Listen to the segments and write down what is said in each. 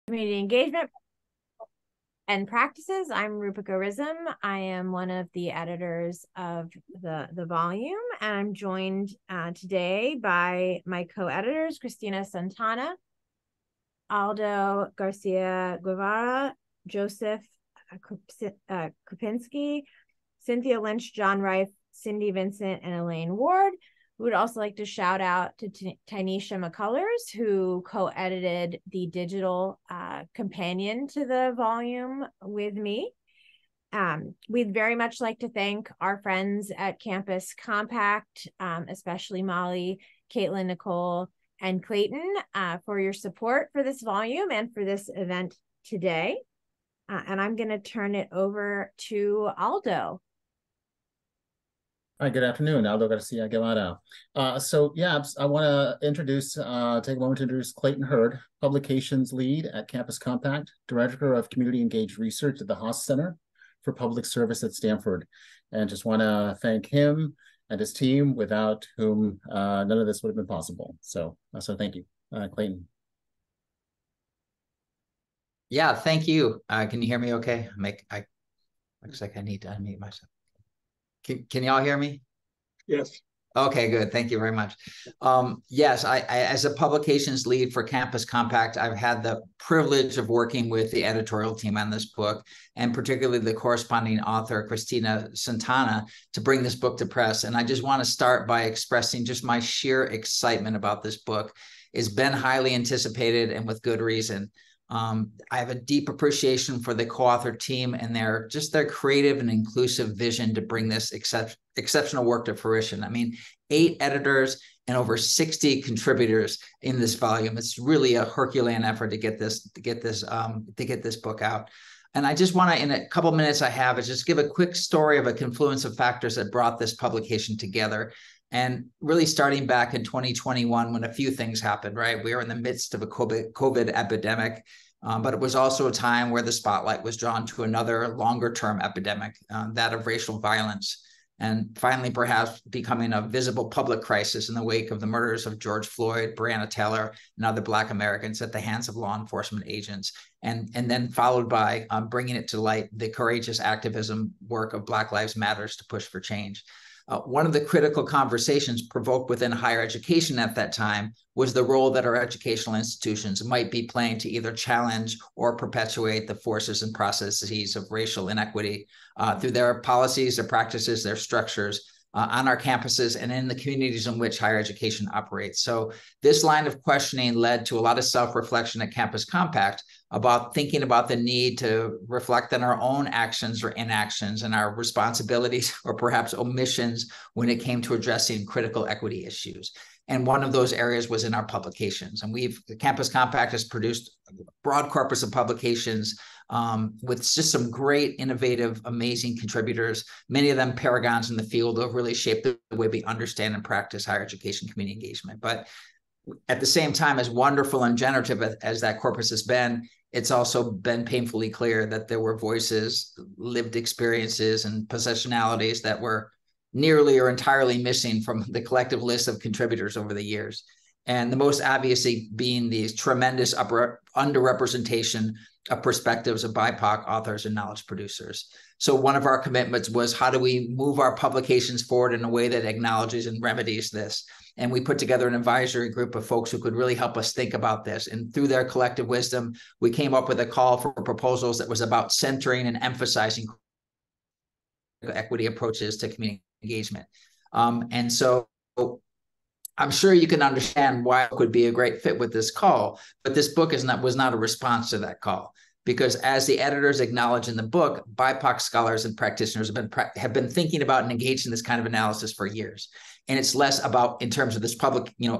Community engagement and practices. I'm Rupika Rizm. I am one of the editors of the volume, and I'm joined today by my co-editors, Cristina Santana, Aldo Garcia Guevara, Joseph Kupinski, Cynthia Lynch, John Reif, Cindy Vincent, and Elaine Ward. We would also like to shout out to Tynesha McCullers, who co-edited the digital companion to the volume with me. We'd very much like to thank our friends at Campus Compact, especially Molly, Caitlin, Nicole, and Clayton, for your support for this volume and for this event today. And I'm going to turn it over to Aldo. Hi, good afternoon. Aldo Garcia Guevara. I want to take a moment to introduce Clayton Hurd, Publications Lead at Campus Compact, Director of Community Engaged Research at the Haas Center for Public Service at Stanford. And just want to thank him and his team, without whom none of this would have been possible. So thank you, Clayton. Yeah, thank you. Can you hear me okay? Looks like I need to unmute myself. Can y'all hear me? Yes. Okay, good. Thank you very much. Yes, I as a publications lead for Campus Compact, I've had the privilege of working with the editorial team on this book, and particularly the corresponding author, Cristina Santana, to bring this book to press. And I just want to start by expressing just my sheer excitement about this book. It's been highly anticipated, and with good reason. I have a deep appreciation for the co-author team and their creative and inclusive vision to bring this exceptional work to fruition. I mean, 8 editors and over 60 contributors in this volume. It's really a Herculean effort to get this book out. And I just want to, in a couple minutes I have, is just give a quick story of a confluence of factors that brought this publication together. And really starting back in 2021, when a few things happened, right? We were in the midst of a COVID epidemic, but it was also a time where the spotlight was drawn to another longer term epidemic, that of racial violence. And finally, perhaps becoming a visible public crisis in the wake of the murders of George Floyd, Breonna Taylor, and other Black Americans at the hands of law enforcement agents. And then followed by bringing it to light the courageous activism work of Black Lives Matters to push for change. One of the critical conversations provoked within higher education at that time was the role that our educational institutions might be playing to either challenge or perpetuate the forces and processes of racial inequity through their policies, their practices, their structures on our campuses and in the communities in which higher education operates. So this line of questioning led to a lot of self-reflection at Campus Compact about thinking about the need to reflect on our own actions or inactions and our responsibilities or perhaps omissions when it came to addressing critical equity issues. And one of those areas was in our publications. And the Campus Compact has produced a broad corpus of publications with just some great, innovative, amazing contributors, many of them paragons in the field who have really shaped the way we understand and practice higher education community engagement. But at the same time, as wonderful and generative as that corpus has been, it's also been painfully clear that there were voices, lived experiences, and positionalities that were nearly or entirely missing from the collective list of contributors over the years. And the most obviously being the tremendous underrepresentation of perspectives of BIPOC authors and knowledge producers. So one of our commitments was, how do we move our publications forward in a way that acknowledges and remedies this? And we put together an advisory group of folks who could really help us think about this. And through their collective wisdom, we came up with a call for proposals that was about centering and emphasizing equity approaches to community engagement. And so I'm sure you can understand why it could be a great fit with this call, but this book was not a response to that call. Because as the editors acknowledge in the book, BIPOC scholars and practitioners have been thinking about and engaged in this kind of analysis for years. And it's less about, in terms of this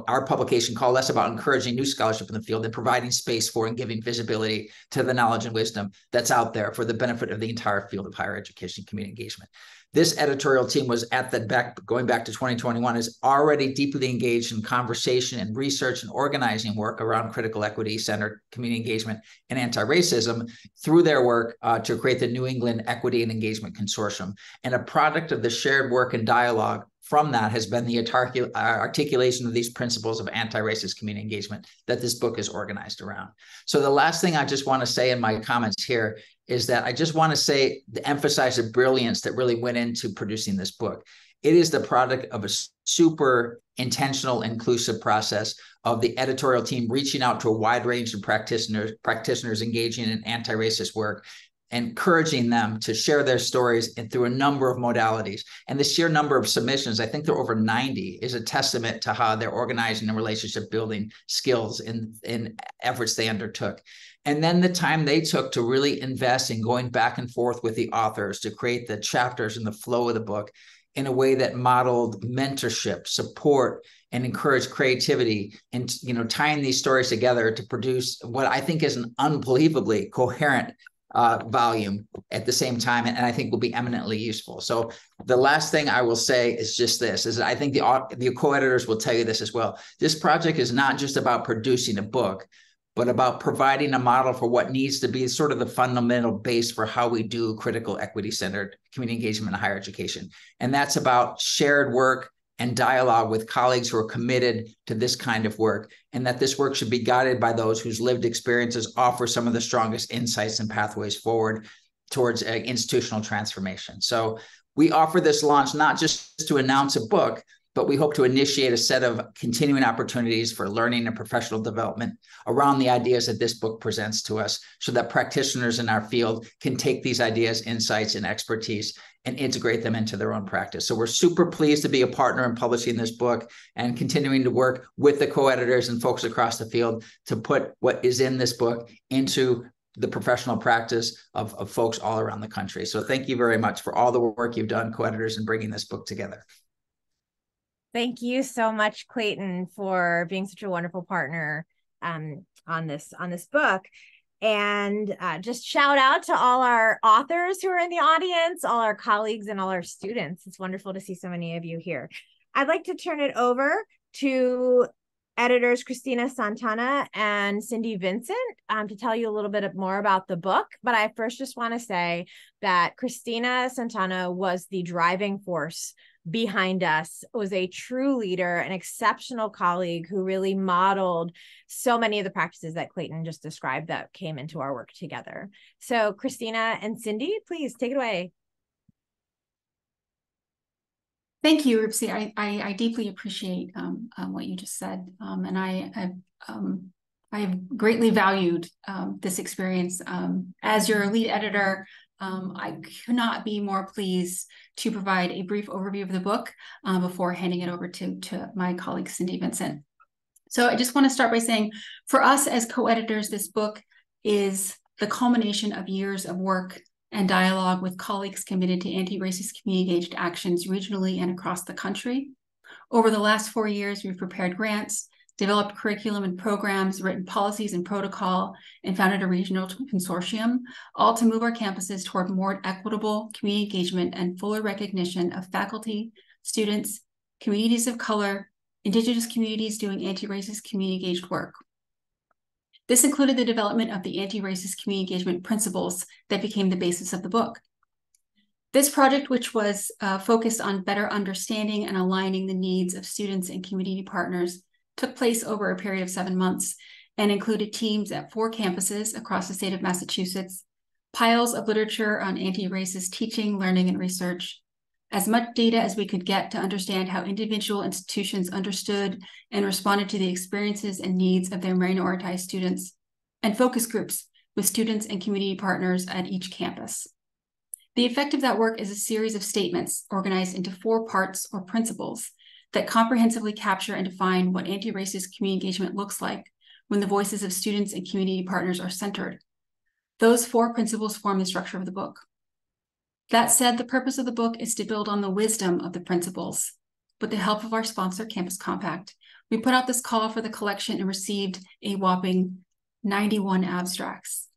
our publication call, less about encouraging new scholarship in the field and providing space for and giving visibility to the knowledge and wisdom that's out there for the benefit of the entire field of higher education community engagement. This editorial team was going back to 2021, is already deeply engaged in conversation and research and organizing work around critical equity centered community engagement and anti-racism through their work to create the New England Equity and Engagement Consortium. And a product of the shared work and dialogue from that has been the articulation of these principles of anti-racist community engagement that this book is organized around. So the last thing I just want to say in my comments here is that I just want to say, emphasize the brilliance that really went into producing this book. It is the product of a super intentional, inclusive process of the editorial team reaching out to a wide range of practitioners engaging in anti-racist work, encouraging them to share their stories and through a number of modalities. And the sheer number of submissions, I think there are over 90, is a testament to how they're organizing and relationship building skills in efforts they undertook. And then the time they took to really invest in going back and forth with the authors to create the chapters and the flow of the book in a way that modeled mentorship, support, and encouraged creativity, and tying these stories together to produce what I think is an unbelievably coherent volume at the same time, and I think will be eminently useful. So the last thing I will say is just this, is I think the co-editors will tell you this as well. This project is not just about producing a book, but about providing a model for what needs to be sort of the fundamental base for how we do critical equity-centered community engagement in higher education. And that's about shared work and dialogue with colleagues who are committed to this kind of work, and that this work should be guided by those whose lived experiences offer some of the strongest insights and pathways forward towards institutional transformation. So we offer this launch not just to announce a book, but we hope to initiate a set of continuing opportunities for learning and professional development around the ideas that this book presents to us, so that practitioners in our field can take these ideas, insights, and expertise and integrate them into their own practice. So we're super pleased to be a partner in publishing this book and continuing to work with the co-editors and folks across the field to put what is in this book into the professional practice of folks all around the country. So thank you very much for all the work you've done, co-editors, in bringing this book together. Thank you so much, Clayton, for being such a wonderful partner on this book. And just shout out to all our authors who are in the audience, all our colleagues, and all our students. It's wonderful to see so many of you here. I'd like to turn it over to editors Christina Santana and Cindy Vincent to tell you a little bit more about the book. But I first just want to say that Christina Santana was the driving force behind us, was a true leader, an exceptional colleague who really modeled so many of the practices that Clayton just described that came into our work together. So Christina and Cindy, please take it away. Thank you, Ripsy. I deeply appreciate what you just said. And I have greatly valued this experience. As your lead editor, I could not be more pleased to provide a brief overview of the book before handing it over to my colleague, Cindy Vincent. So I just want to start by saying, for us as co-editors, this book is the culmination of years of work and dialogue with colleagues committed to anti-racist community-engaged actions regionally and across the country. Over the last 4 years, we've prepared grants, developed curriculum and programs, written policies and protocol, and founded a regional consortium, all to move our campuses toward more equitable community engagement and fuller recognition of faculty, students, communities of color, Indigenous communities doing anti-racist community engaged work. This included the development of the anti-racist community engagement principles that became the basis of the book. This project, which was focused on better understanding and aligning the needs of students and community partners, took place over a period of 7 months and included teams at 4 campuses across the state of Massachusetts, piles of literature on anti-racist teaching, learning, and research, as much data as we could get to understand how individual institutions understood and responded to the experiences and needs of their minoritized students, and focus groups with students and community partners at each campus. The effect of that work is a series of statements organized into 4 parts or principles that comprehensively capture and define what anti-racist community engagement looks like when the voices of students and community partners are centered. Those 4 principles form the structure of the book. That said, the purpose of the book is to build on the wisdom of the principles. With the help of our sponsor, Campus Compact, we put out this call for the collection and received a whopping 91 abstracts.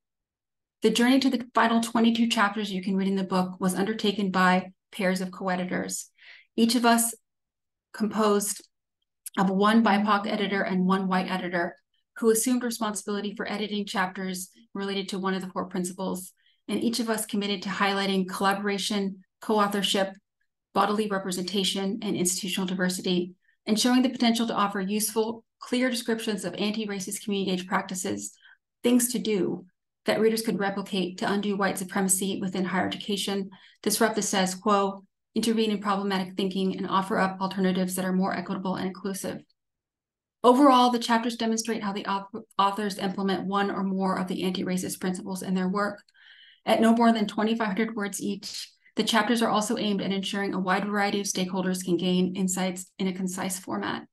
The journey to the final 22 chapters you can read in the book was undertaken by pairs of co-editors, each of us composed of 1 BIPOC editor and 1 white editor, who assumed responsibility for editing chapters related to one of the 4 principles, and each of us committed to highlighting collaboration, co-authorship, bodily representation, and institutional diversity, and showing the potential to offer useful, clear descriptions of anti-racist community engaged practices, things to do that readers could replicate to undo white supremacy within higher education, disrupt the status quo, intervene in problematic thinking, and offer up alternatives that are more equitable and inclusive. Overall, the chapters demonstrate how the authors implement one or more of the anti-racist principles in their work. At no more than 2,500 words each, the chapters are also aimed at ensuring a wide variety of stakeholders can gain insights in a concise format.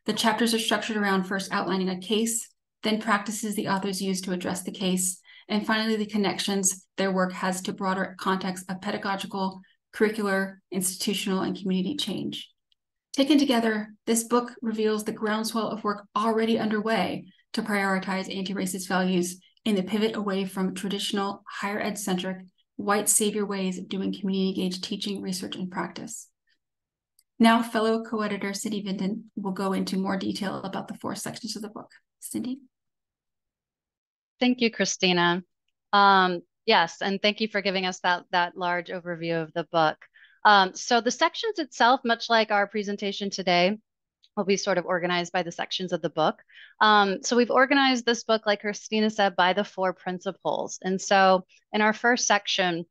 The chapters are structured around first outlining a case, then practices the authors use to address the case, and finally the connections their work has to broader context of pedagogical, curricular, institutional, and community change. Taken together, this book reveals the groundswell of work already underway to prioritize anti-racist values in the pivot away from traditional, higher ed-centric, white savior ways of doing community-engaged teaching, research, and practice. Now, fellow co-editor Cindy Vinton will go into more detail about the 4 sections of the book. Cindy? Thank you, Christina. Yes, and thank you for giving us that large overview of the book. So the sections itself, much like our presentation today, will be sort of organized by the sections of the book. So we've organized this book, like Christina said, by the 4 principles. And so in our first section,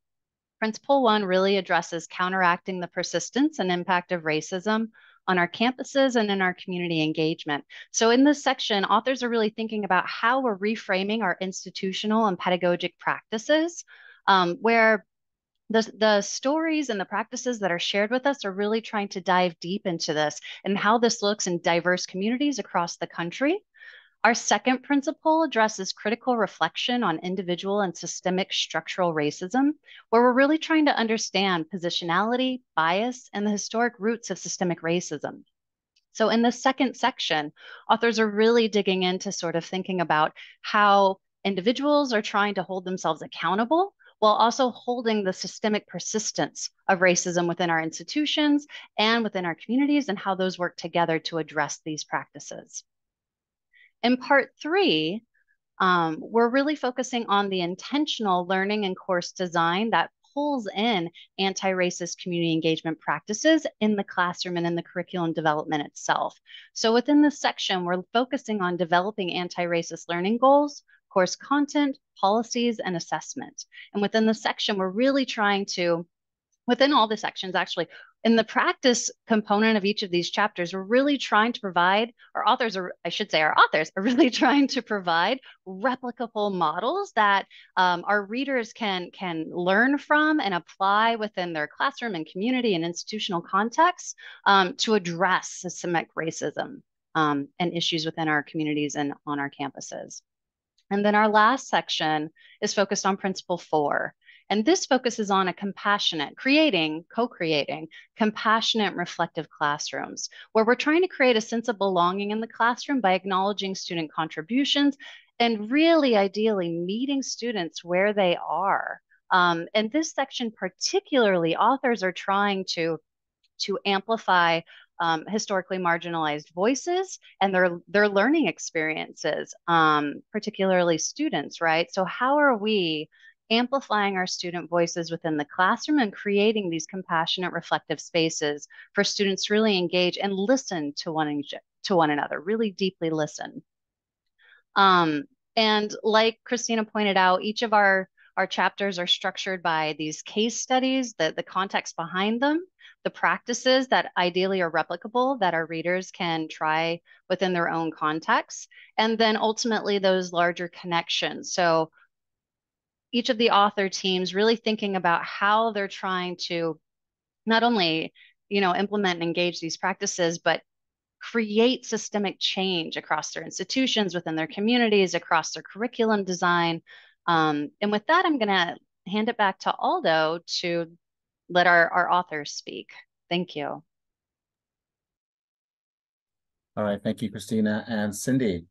Principle 1 really addresses counteracting the persistence and impact of racism on our campuses and in our community engagement. So in this section, authors are really thinking about how we're reframing our institutional and pedagogic practices, where the stories and the practices that are shared with us are really trying to dive deep into this and how this looks in diverse communities across the country. Our second principle addresses critical reflection on individual and systemic structural racism, where we're really trying to understand positionality, bias, and the historic roots of systemic racism. So in the second section, authors are really digging into sort of thinking about how individuals are trying to hold themselves accountable while also holding the systemic persistence of racism within our institutions and within our communities, and how those work together to address these practices. In part 3, we're really focusing on the intentional learning and course design that pulls in anti-racist community engagement practices in the classroom and in the curriculum development itself. So within this section, we're focusing on developing anti-racist learning goals, course content, policies, and assessment. And within the section, we're really trying to, within all the sections actually, in the practice component of each of these chapters, we're really trying to provide, our authors are really trying to provide replicable models that our readers can learn from and apply within their classroom and community and institutional contexts to address systemic racism and issues within our communities and on our campuses. And then our last section is focused on Principle 4. And this focuses on a co-creating compassionate, reflective classrooms, where we're trying to create a sense of belonging in the classroom by acknowledging student contributions and really ideally meeting students where they are. And this section particularly, authors are trying to amplify historically marginalized voices and their learning experiences, particularly students, right? So how are we amplifying our student voices within the classroom and creating these compassionate, reflective spaces for students to really engage and listen to one another, really deeply listen. And like Christina pointed out, each of our chapters are structured by these case studies, the context behind them, the practices that ideally are replicable that our readers can try within their own context, and then ultimately those larger connections. So each of the author teams really thinking about how they're trying to not only, implement and engage these practices, but create systemic change across their institutions, within their communities, across their curriculum design. And with that, I'm going to hand it back to Aldo to let our authors speak. Thank you. All right, thank you, Christina and Cindy.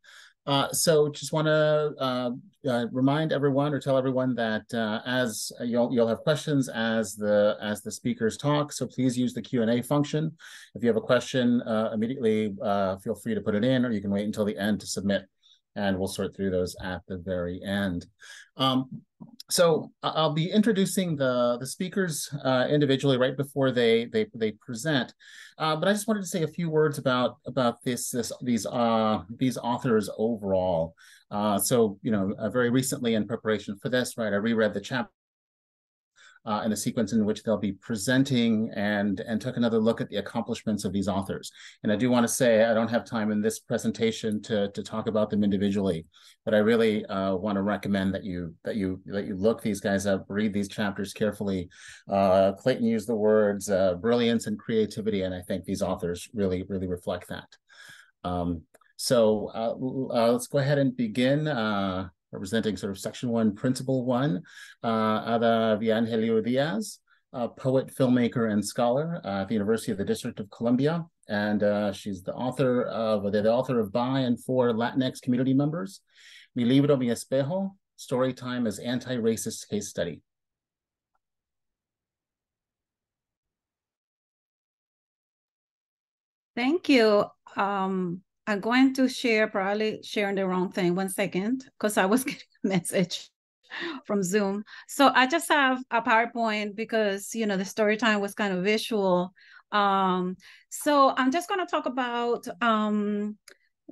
So just want to remind everyone or tell everyone that as you'll have questions as the speakers talk. So please use the Q&A function. If you have a question, immediately feel free to put it in, or you can wait until the end to submit, and we'll sort through those at the very end. So I'll be introducing the speakers individually right before they present, but I just wanted to say a few words about these authors overall. So very recently in preparation for this, right, I reread the chapter in the sequence in which they'll be presenting and took another look at the accomplishments of these authors. And I do want to say I don't have time in this presentation to talk about them individually, but I really want to recommend that you look these guys up, read these chapters carefully. Clayton used the words brilliance and creativity, and I think these authors really reflect that. So let's go ahead and begin. Representing sort of section 1, principle 1, Ada Villangelio Diaz, poet, filmmaker, and scholar at the University of the District of Columbia. And she's the author of By and for Latinx Community Members, Mi Libro, Mi Espejo, Storytime as Anti-Racist Case Study. Thank you. I'm going to probably sharing the wrong thing. 1 second, because I was getting a message from Zoom. So I just have a PowerPoint because, the story time was kind of visual. So I'm just going to talk about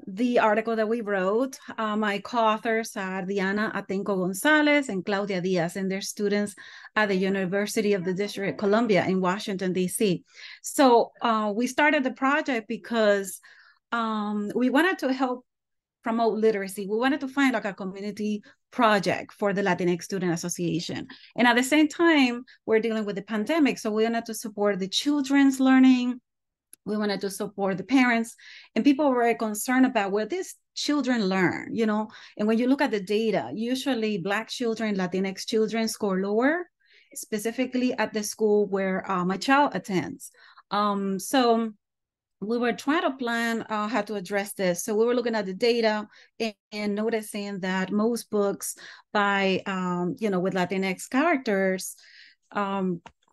the article that we wrote. My co-authors are Diana Atenco Gonzalez and Claudia Diaz, and they're students at the University of the District of Columbia in Washington, D.C. So we started the project because we wanted to help promote literacy. We wanted to find like a community project for the Latinx Student Association. And at the same time, we're dealing with the pandemic. So we wanted to support the children's learning. We wanted to support the parents, and people were very concerned about where these children learn, and when you look at the data, usually Black children, Latinx children score lower, specifically at the school where my child attends. So we were trying to plan how to address this. So we were looking at the data and noticing that most books by, with Latinx characters,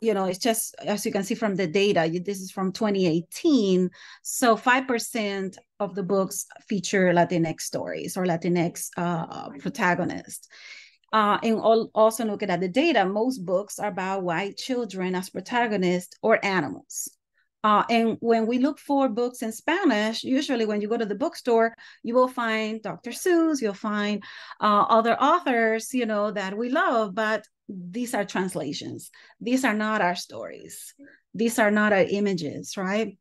it's just, as you can see from the data, this is from 2018. So 5% of the books feature Latinx stories or Latinx protagonists. And also looking at the data, most books are about white children as protagonists or animals. And when we look for books in Spanish, usually when you go to the bookstore, you will find Dr. Seuss, you'll find other authors, that we love, but these are translations. These are not our stories. These are not our images, right?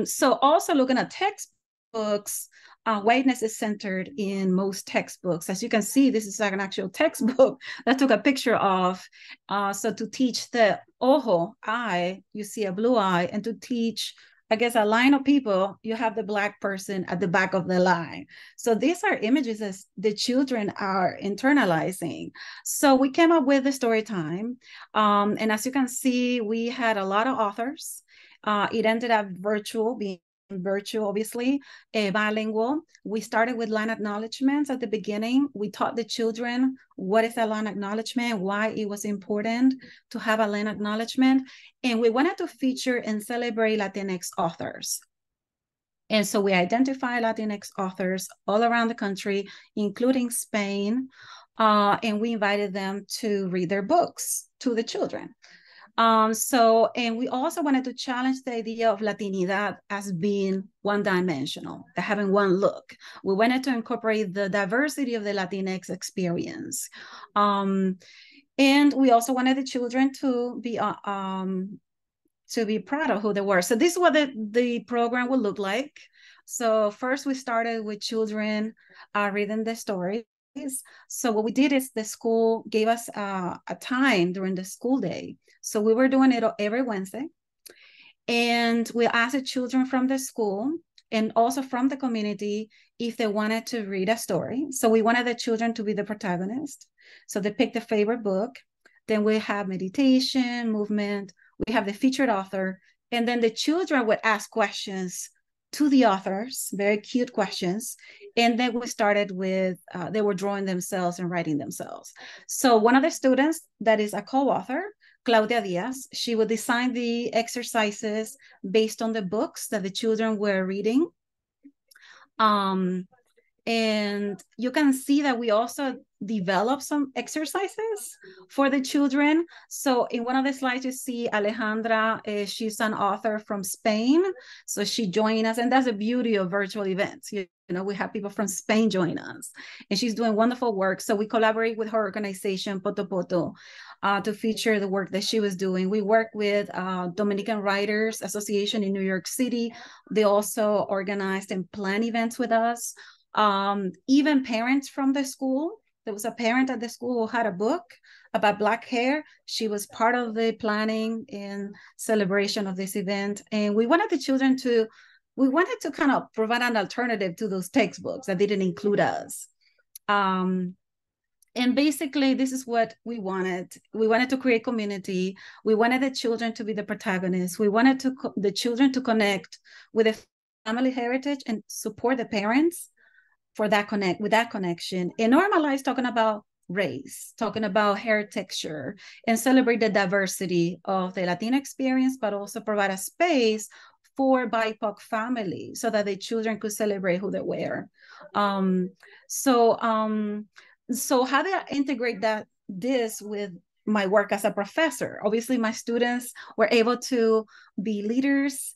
So also looking at textbooks, whiteness is centered in most textbooks. As you can see, this is like an actual textbook that I took a picture of. So to teach the ojo, eye, you see a blue eye, and to teach, I guess, a line of people, you have the Black person at the back of the line. So these are images that the children are internalizing. So we came up with the story time. And as you can see, we had a lot of authors. It ended up being virtual, obviously, bilingual. We started with land acknowledgements at the beginning. We taught the children what is a land acknowledgement, why it was important to have a land acknowledgement. And we wanted to feature and celebrate Latinx authors. And so we identify Latinx authors all around the country, including Spain, and we invited them to read their books to the children. And we also wanted to challenge the idea of Latinidad as being one-dimensional, having one look. We wanted to incorporate the diversity of the Latinx experience. And we also wanted the children to be proud of who they were. So this is what the program would look like. So first we started with children reading the stories. So what we did is the school gave us a time during the school day. So we were doing it every Wednesday. And we asked the children from the school and also from the community if they wanted to read a story. So we wanted the children to be the protagonist. So they picked a favorite book. Then we have meditation, movement. We have the featured author. And then the children would ask questions to the authors, very cute questions. And then we started with, they were drawing themselves and writing themselves. So one of the students that is a co-author, Claudia Diaz, she would design the exercises based on the books that the children were reading. And you can see that we also develop some exercises for the children. So in one of the slides, you see Alejandra, she's an author from Spain. So she joined us, and that's the beauty of virtual events. You know, we have people from Spain join us, and she's doing wonderful work. So we collaborate with her organization, Poto Poto, to feature the work that she was doing. We work with Dominican Writers Association in New York City. They also organized and plan events with us. Even parents from the school. There was a parent at the school who had a book about Black hair. She was part of the planning and celebration of this event. And we wanted the children to, we wanted to kind of provide an alternative to those textbooks that didn't include us. And basically, this is what we wanted. We wanted to create community. We wanted the children to be the protagonists. We wanted the children to connect with the family heritage and support the parents for that connection, and normalize talking about race, talking about hair texture, and celebrate the diversity of the Latina experience, but also provide a space for BIPOC families so that the children could celebrate who they were. So how do I integrate this with my work as a professor? Obviously, my students were able to be leaders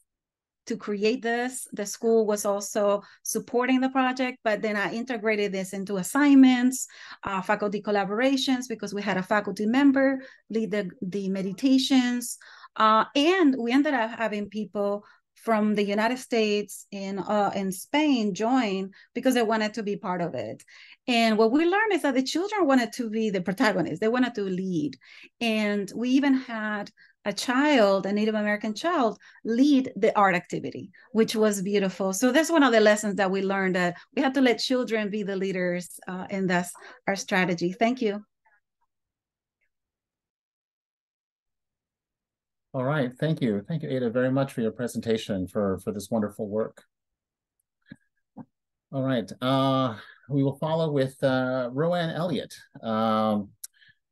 to create this. The school was also supporting the project, but then I integrated this into assignments, faculty collaborations, because we had a faculty member lead the meditations. And we ended up having people from the United States and Spain join because they wanted to be part of it. And what we learned is that the children wanted to be the protagonists. They wanted to lead. And we even had a child, a Native American child, lead the art activity, which was beautiful. So that's one of the lessons that we learned, that we have to let children be the leaders, and that's our strategy. Thank you. All right, thank you. Thank you, Ada, very much for your presentation, for this wonderful work. All right, we will follow with Roanne Elliott,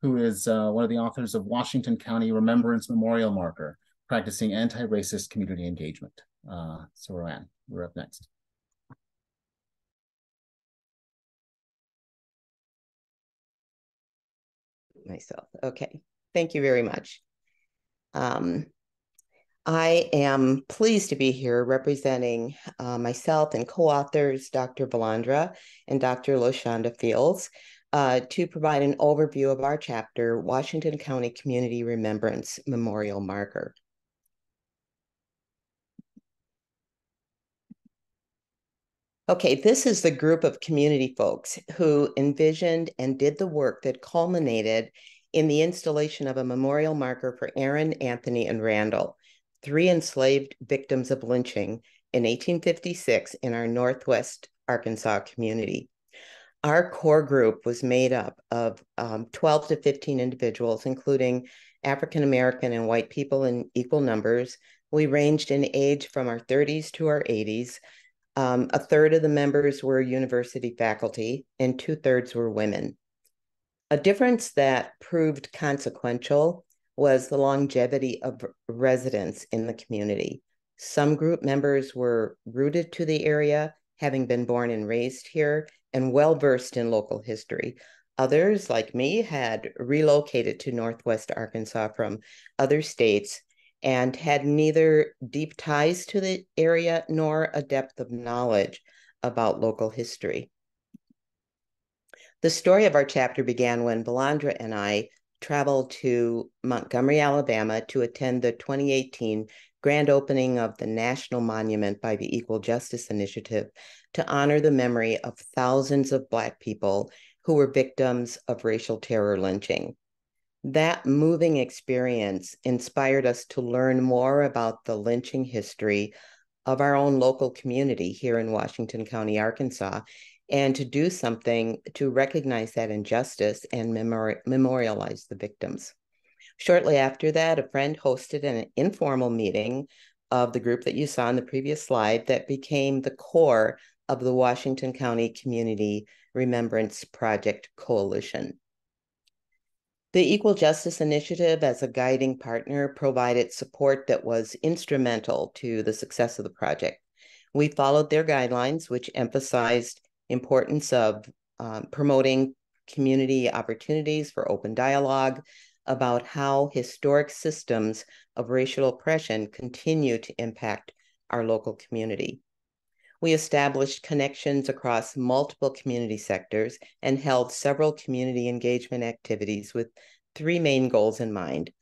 who is one of the authors of Washington County Remembrance Memorial Marker, Practicing Anti-Racist Community Engagement. So Roanne, you're up next. Myself, okay. Thank you very much. I am pleased to be here representing myself and co-authors, Dr. Valandra and Dr. LaShonda Fields, to provide an overview of our chapter, Washington County Community Remembrance Memorial Marker. Okay, this is the group of community folks who envisioned and did the work that culminated in the installation of a memorial marker for Aaron, Anthony, and Randall, 3 enslaved victims of lynching in 1856 in our Northwest Arkansas community. Our core group was made up of 12 to 15 individuals, including African-American and white people in equal numbers. We ranged in age from our 30s to our 80s. A third of the members were university faculty, and 2/3 were women. A difference that proved consequential was the longevity of residents in the community. Some group members were rooted to the area, having been born and raised here, and well-versed in local history. Others, like me, had relocated to Northwest Arkansas from other states and had neither deep ties to the area nor a depth of knowledge about local history. The story of our chapter began when Valandra and I traveled to Montgomery, Alabama to attend the 2018 grand opening of the National Monument by the Equal Justice Initiative to honor the memory of thousands of Black people who were victims of racial terror lynching. That moving experience inspired us to learn more about the lynching history of our own local community here in Washington County, Arkansas, and to do something to recognize that injustice and memorialize the victims. Shortly after that, a friend hosted an informal meeting of the group that you saw in the previous slide that became the core of the Washington County Community Remembrance Project Coalition. The Equal Justice Initiative, as a guiding partner, provided support that was instrumental to the success of the project. We followed their guidelines, which emphasized importance of promoting community opportunities for open dialogue about how historic systems of racial oppression continue to impact our local community. We established connections across multiple community sectors and held several community engagement activities with 3 main goals in mind.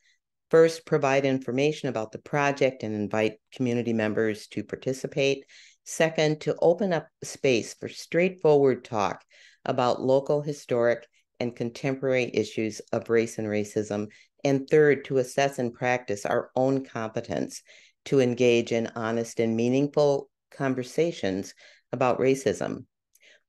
First, provide information about the project and invite community members to participate. Second, to open up space for straightforward talk about local, historic, and contemporary issues of race and racism. And third, to assess and practice our own competence to engage in honest and meaningful conversations about racism.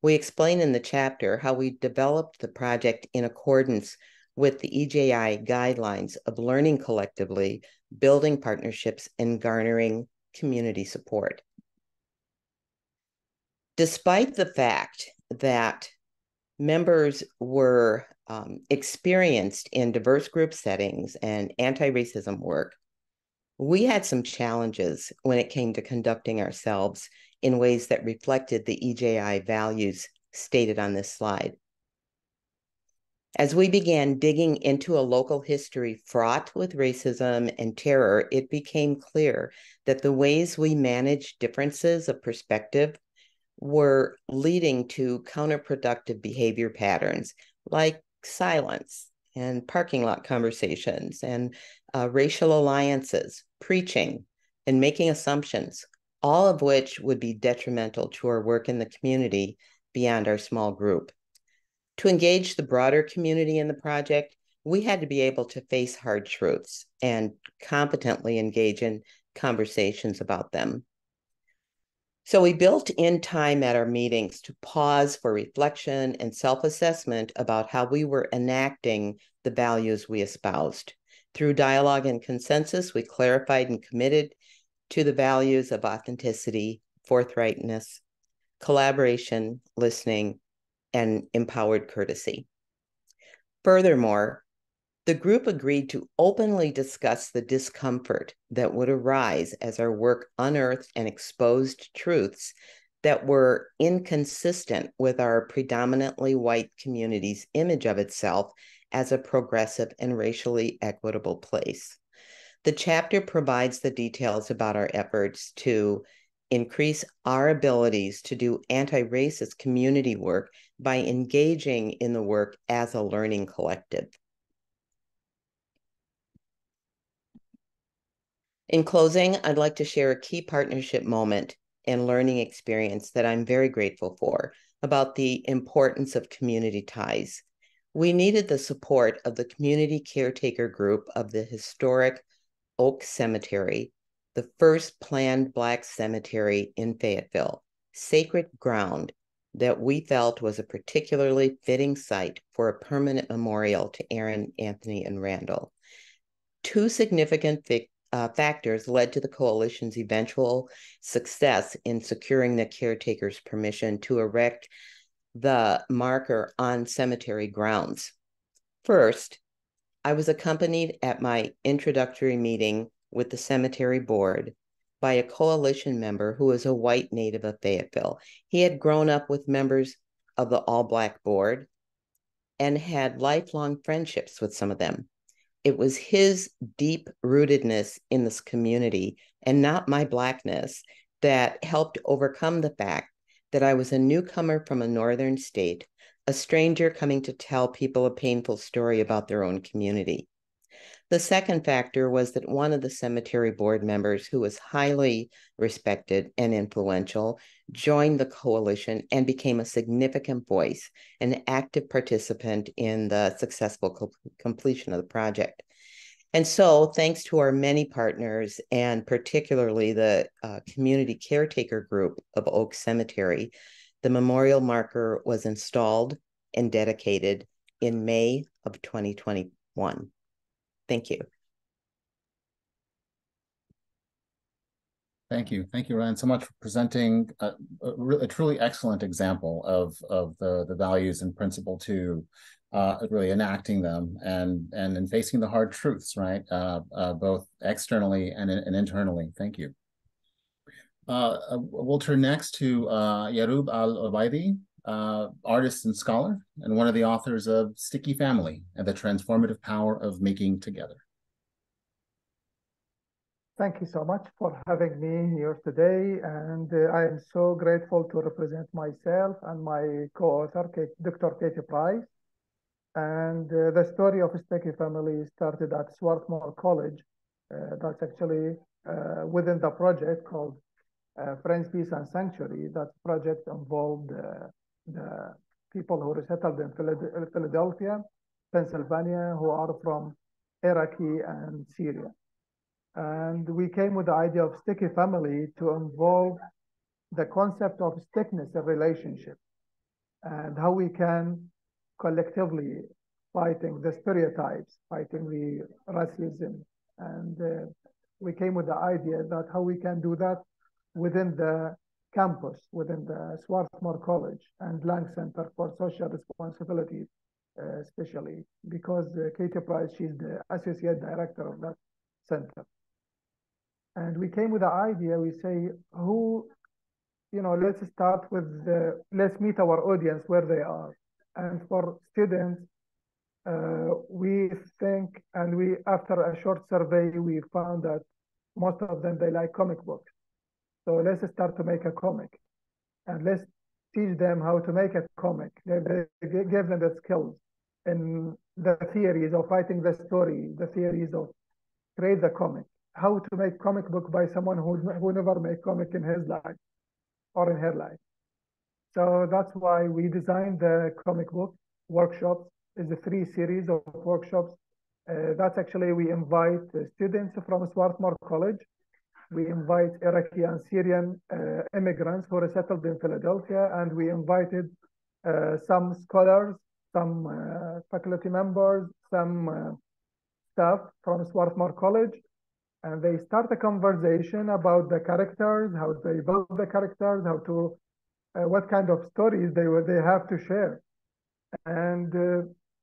We explain in the chapter how we developed the project in accordance with the EJI guidelines of learning collectively, building partnerships, and garnering community support. Despite the fact that members were experienced in diverse group settings and anti-racism work, we had some challenges when it came to conducting ourselves in ways that reflected the EJI values stated on this slide. As we began digging into a local history fraught with racism and terror, it became clear that the ways we managed differences of perspective were leading to counterproductive behavior patterns like silence and parking lot conversations and racial alliances, preaching, and making assumptions, all of which would be detrimental to our work in the community beyond our small group. To engage the broader community in the project, we had to be able to face hard truths and competently engage in conversations about them. So we built in time at our meetings to pause for reflection and self-assessment about how we were enacting the values we espoused. Through dialogue and consensus, we clarified and committed to the values of authenticity, forthrightness, collaboration, listening, and empowered courtesy. Furthermore, the group agreed to openly discuss the discomfort that would arise as our work unearthed and exposed truths that were inconsistent with our predominantly white community's image of itself as a progressive and racially equitable place. The chapter provides the details about our efforts to increase our abilities to do anti-racist community work by engaging in the work as a learning collective. In closing, I'd like to share a key partnership moment and learning experience that I'm very grateful for about the importance of community ties. We needed the support of the community caretaker group of the historic Oak Cemetery, the first planned Black cemetery in Fayetteville, sacred ground that we felt was a particularly fitting site for a permanent memorial to Aaron, Anthony, and Randall. 2 significant factors led to the coalition's eventual success in securing the caretaker's permission to erect the marker on cemetery grounds. First, I was accompanied at my introductory meeting with the cemetery board by a coalition member who was a white native of Fayetteville. He had grown up with members of the all-Black board and had lifelong friendships with some of them. It was his deep rootedness in this community and not my Blackness that helped overcome the fact that I was a newcomer from a northern state, a stranger coming to tell people a painful story about their own community. The second factor was that one of the cemetery board members, who was highly respected and influential, joined the coalition and became a significant voice, an active participant in the successful completion of the project. And so, thanks to our many partners, and particularly the community caretaker group of Oak Cemetery, the memorial marker was installed and dedicated in May of 2021. Thank you. Thank you. Thank you, Ryan, so much for presenting a truly excellent example of the values and principle to really enacting them and in facing the hard truths, right? Both externally and internally. Thank you. We'll turn next to Yarub Al-Obaidi. artist and scholar, and one of the authors of Sticky Family and the Transformative Power of Making Together. Thank you so much for having me here today, and I am so grateful to represent myself and my co-author, Dr. Katie Price. And the story of Sticky Family started at Swarthmore College. That's actually within the project called Friends, Peace, and Sanctuary. That project involved the people who were settled in Philadelphia, Pennsylvania, who are from Iraqi and Syria. And we came with the idea of Sticky Family to involve the concept of stickness in relationship and how we can collectively fighting the stereotypes, fighting the racism. And we came with the idea that how we can do that within the campus, within the Swarthmore College and Lang Center for Social Responsibility, especially because Katie Price, she's the associate director of that center. And we came with the idea, we say, let's start with let's meet our audience where they are. And for students, we think, and after a short survey, we found that most of them, they like comic books. So let's start to make a comic, and let's teach them how to make a comic. Give them the skills and the theories of writing the story, the theories of create the comic, how to make comic book by someone who never made comic in his life or in her life. So that's why we designed the comic book workshops. Is a 3 series of workshops. That's actually, we invite students from Swarthmore College. We invite Iraqi and Syrian immigrants who are settled in Philadelphia, and we invited some scholars, some faculty members, some staff from Swarthmore College, and they start a conversation about the characters, how they build the characters, how to, what kind of stories they have to share. And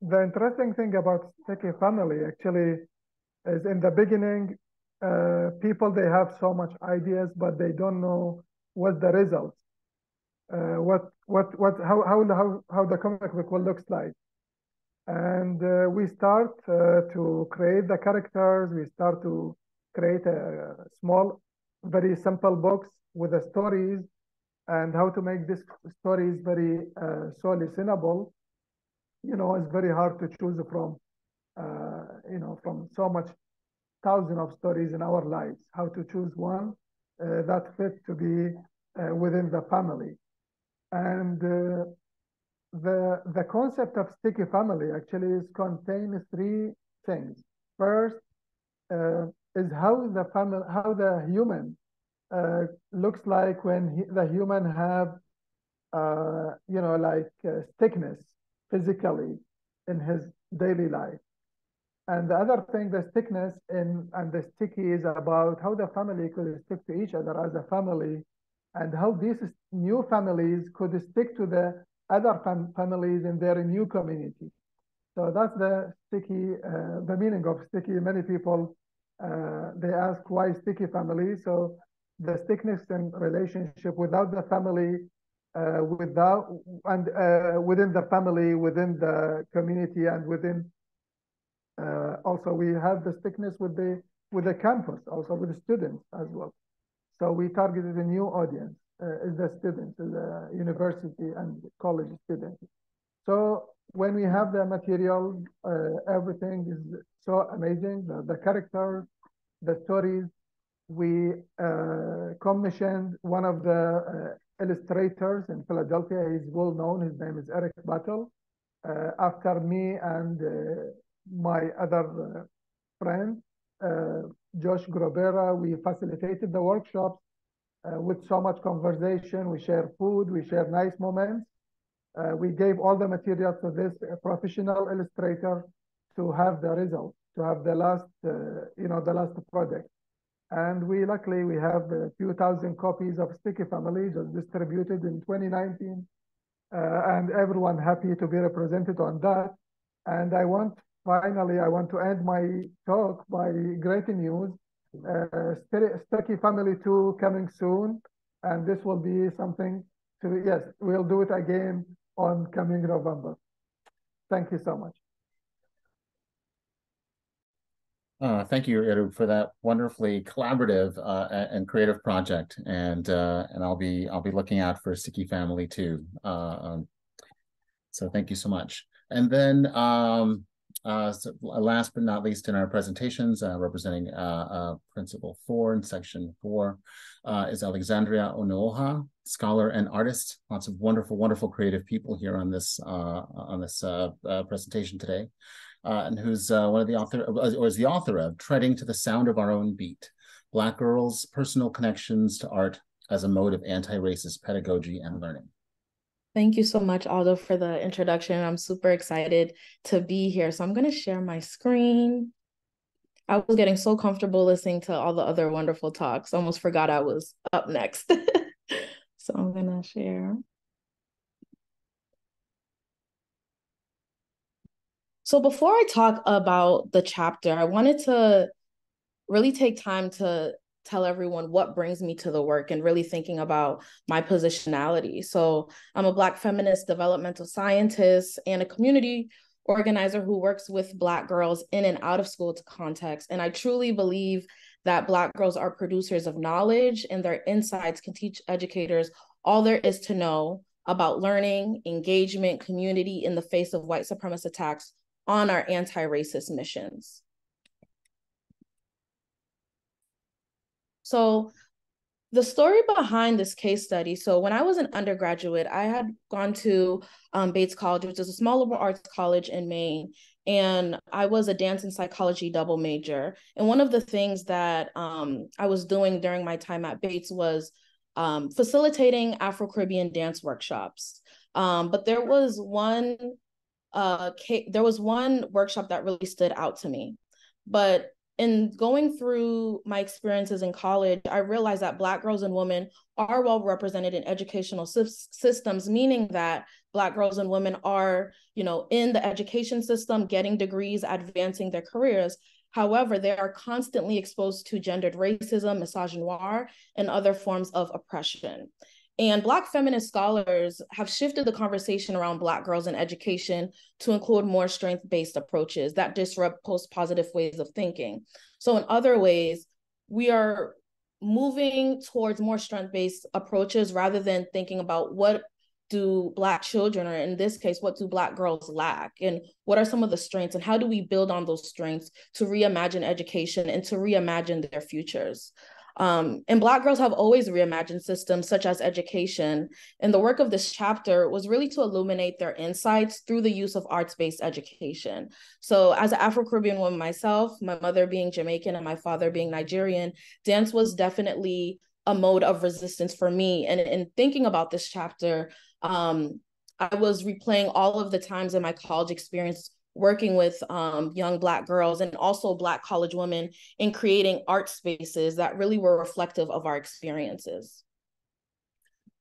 the interesting thing about Sticky Family actually is in the beginning, people, they have so much ideas, but they don't know what the results, how the comic book will look like. And we start to create the characters. We start to create a small, very simple books with the stories and how to make these stories very so listenable. It's very hard to choose from, from so much thousands of stories in our lives, how to choose one that fit to be within the family. And the concept of Sticky Family actually contains 3 things. First is how the human looks like when the human have, stickness physically in his daily life. And the other thing, the stickness and the sticky is about how the family could stick to each other as a family, and how these new families could stick to the other families in their new community. So that's the sticky, the meaning of sticky. Many people, they ask why sticky family. So the stickness in relationship without the family, within the family, within the community, and within also we have the stickness with the campus, also with the students as well. So we targeted a new audience, is the students, the university and college students. So when we have the material, everything is so amazing. The characters, the stories. We commissioned one of the illustrators in Philadelphia. He's well known. His name is Eric Battle. After me and my other friend, Josh Grobera, we facilitated the workshops with so much conversation. We share food, we share nice moments. We gave all the material to this professional illustrator to have the result, to have the last, the last project. And luckily we have a few thousand copies of Sticky Family just distributed in 2019, and everyone happy to be represented on that. And finally, I want to end my talk by great news. Sticky Family 2 coming soon, and this will be something So yes, we'll do it again on coming November. Thank you so much. Thank you, Eru, for that wonderfully collaborative and creative project, and I'll be looking out for Sticky Family too. So thank you so much. And then so last but not least in our presentations, representing Principle 4 in Section 4 is Alexandria Onoha, scholar and artist. Lots of wonderful creative people here on this presentation today. And who's one of the is the author of Treading to the Sound of Our Own Beat, Black Girls' Personal Connections to Art as a Mode of Anti-Racist Pedagogy and Learning. Thank you so much, Aldo, for the introduction. I'm super excited to be here. So I'm going to share my screen. I was getting so comfortable listening to all the other wonderful talks. Almost forgot I was up next. So I'm going to share. So before I talk about the chapter, I wanted to really take time to tell everyone what brings me to the work and really thinking about my positionality. So I'm a Black feminist developmental scientist and a community organizer who works with Black girls in and out of school context. And I truly believe that Black girls are producers of knowledge, and their insights can teach educators all there is to know about learning, engagement, community in the face of white supremacist attacks on our anti-racist missions. So the story behind this case study, so when I was an undergraduate, I had gone to Bates College, which is a small liberal arts college in Maine, and I was a dance and psychology double major. And one of the things that I was doing during my time at Bates was facilitating Afro-Caribbean dance workshops. But there was one workshop that really stood out to me. But in going through my experiences in college, I realized that Black girls and women are well represented in educational systems, meaning that Black girls and women are, in the education system, getting degrees, advancing their careers. However, they are constantly exposed to gendered racism, misogynoir, and other forms of oppression. And Black feminist scholars have shifted the conversation around Black girls in education to include more strength-based approaches that disrupt post-positive ways of thinking. So in other ways, we are moving towards more strength-based approaches rather than thinking about what do Black children, or in this case, what do Black girls lack? And what are some of the strengths, and how do we build on those strengths to reimagine education and to reimagine their futures? And Black girls have always reimagined systems such as education. And the work of this chapter was really to illuminate their insights through the use of arts-based education. So as an Afro-Caribbean woman myself, my mother being Jamaican and my father being Nigerian, dance was definitely a mode of resistance for me. And in thinking about this chapter, I was replaying all of the times in my college experience working with young Black girls and also Black college women in creating art spaces that really were reflective of our experiences.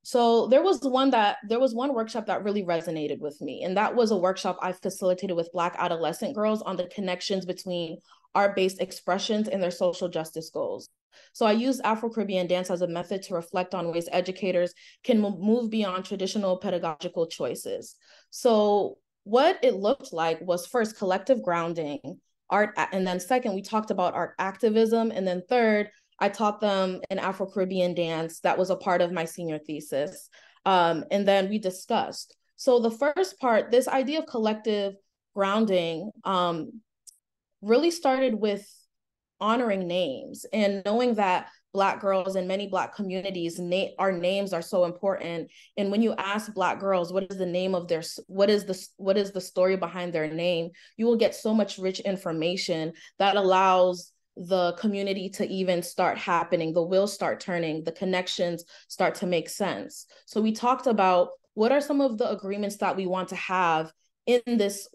So there was one workshop that really resonated with me, and that was a workshop I facilitated with Black adolescent girls on the connections between art-based expressions and their social justice goals. So I used Afro-Caribbean dance as a method to reflect on ways educators can move beyond traditional pedagogical choices. So what it looked like was first collective grounding, art, and then second, we talked about art activism, and then third, I taught them an Afro-Caribbean dance that was a part of my senior thesis. And then we discussed. So the first part, this idea of collective grounding really started with honoring names and knowing that Black girls in many Black communities, our names are so important. And when you ask Black girls, what is the name of what is the story behind their name, you will get so much rich information that allows the community to even start happening, the wheels start turning, the connections start to make sense. So we talked about what are some of the agreements that we want to have in this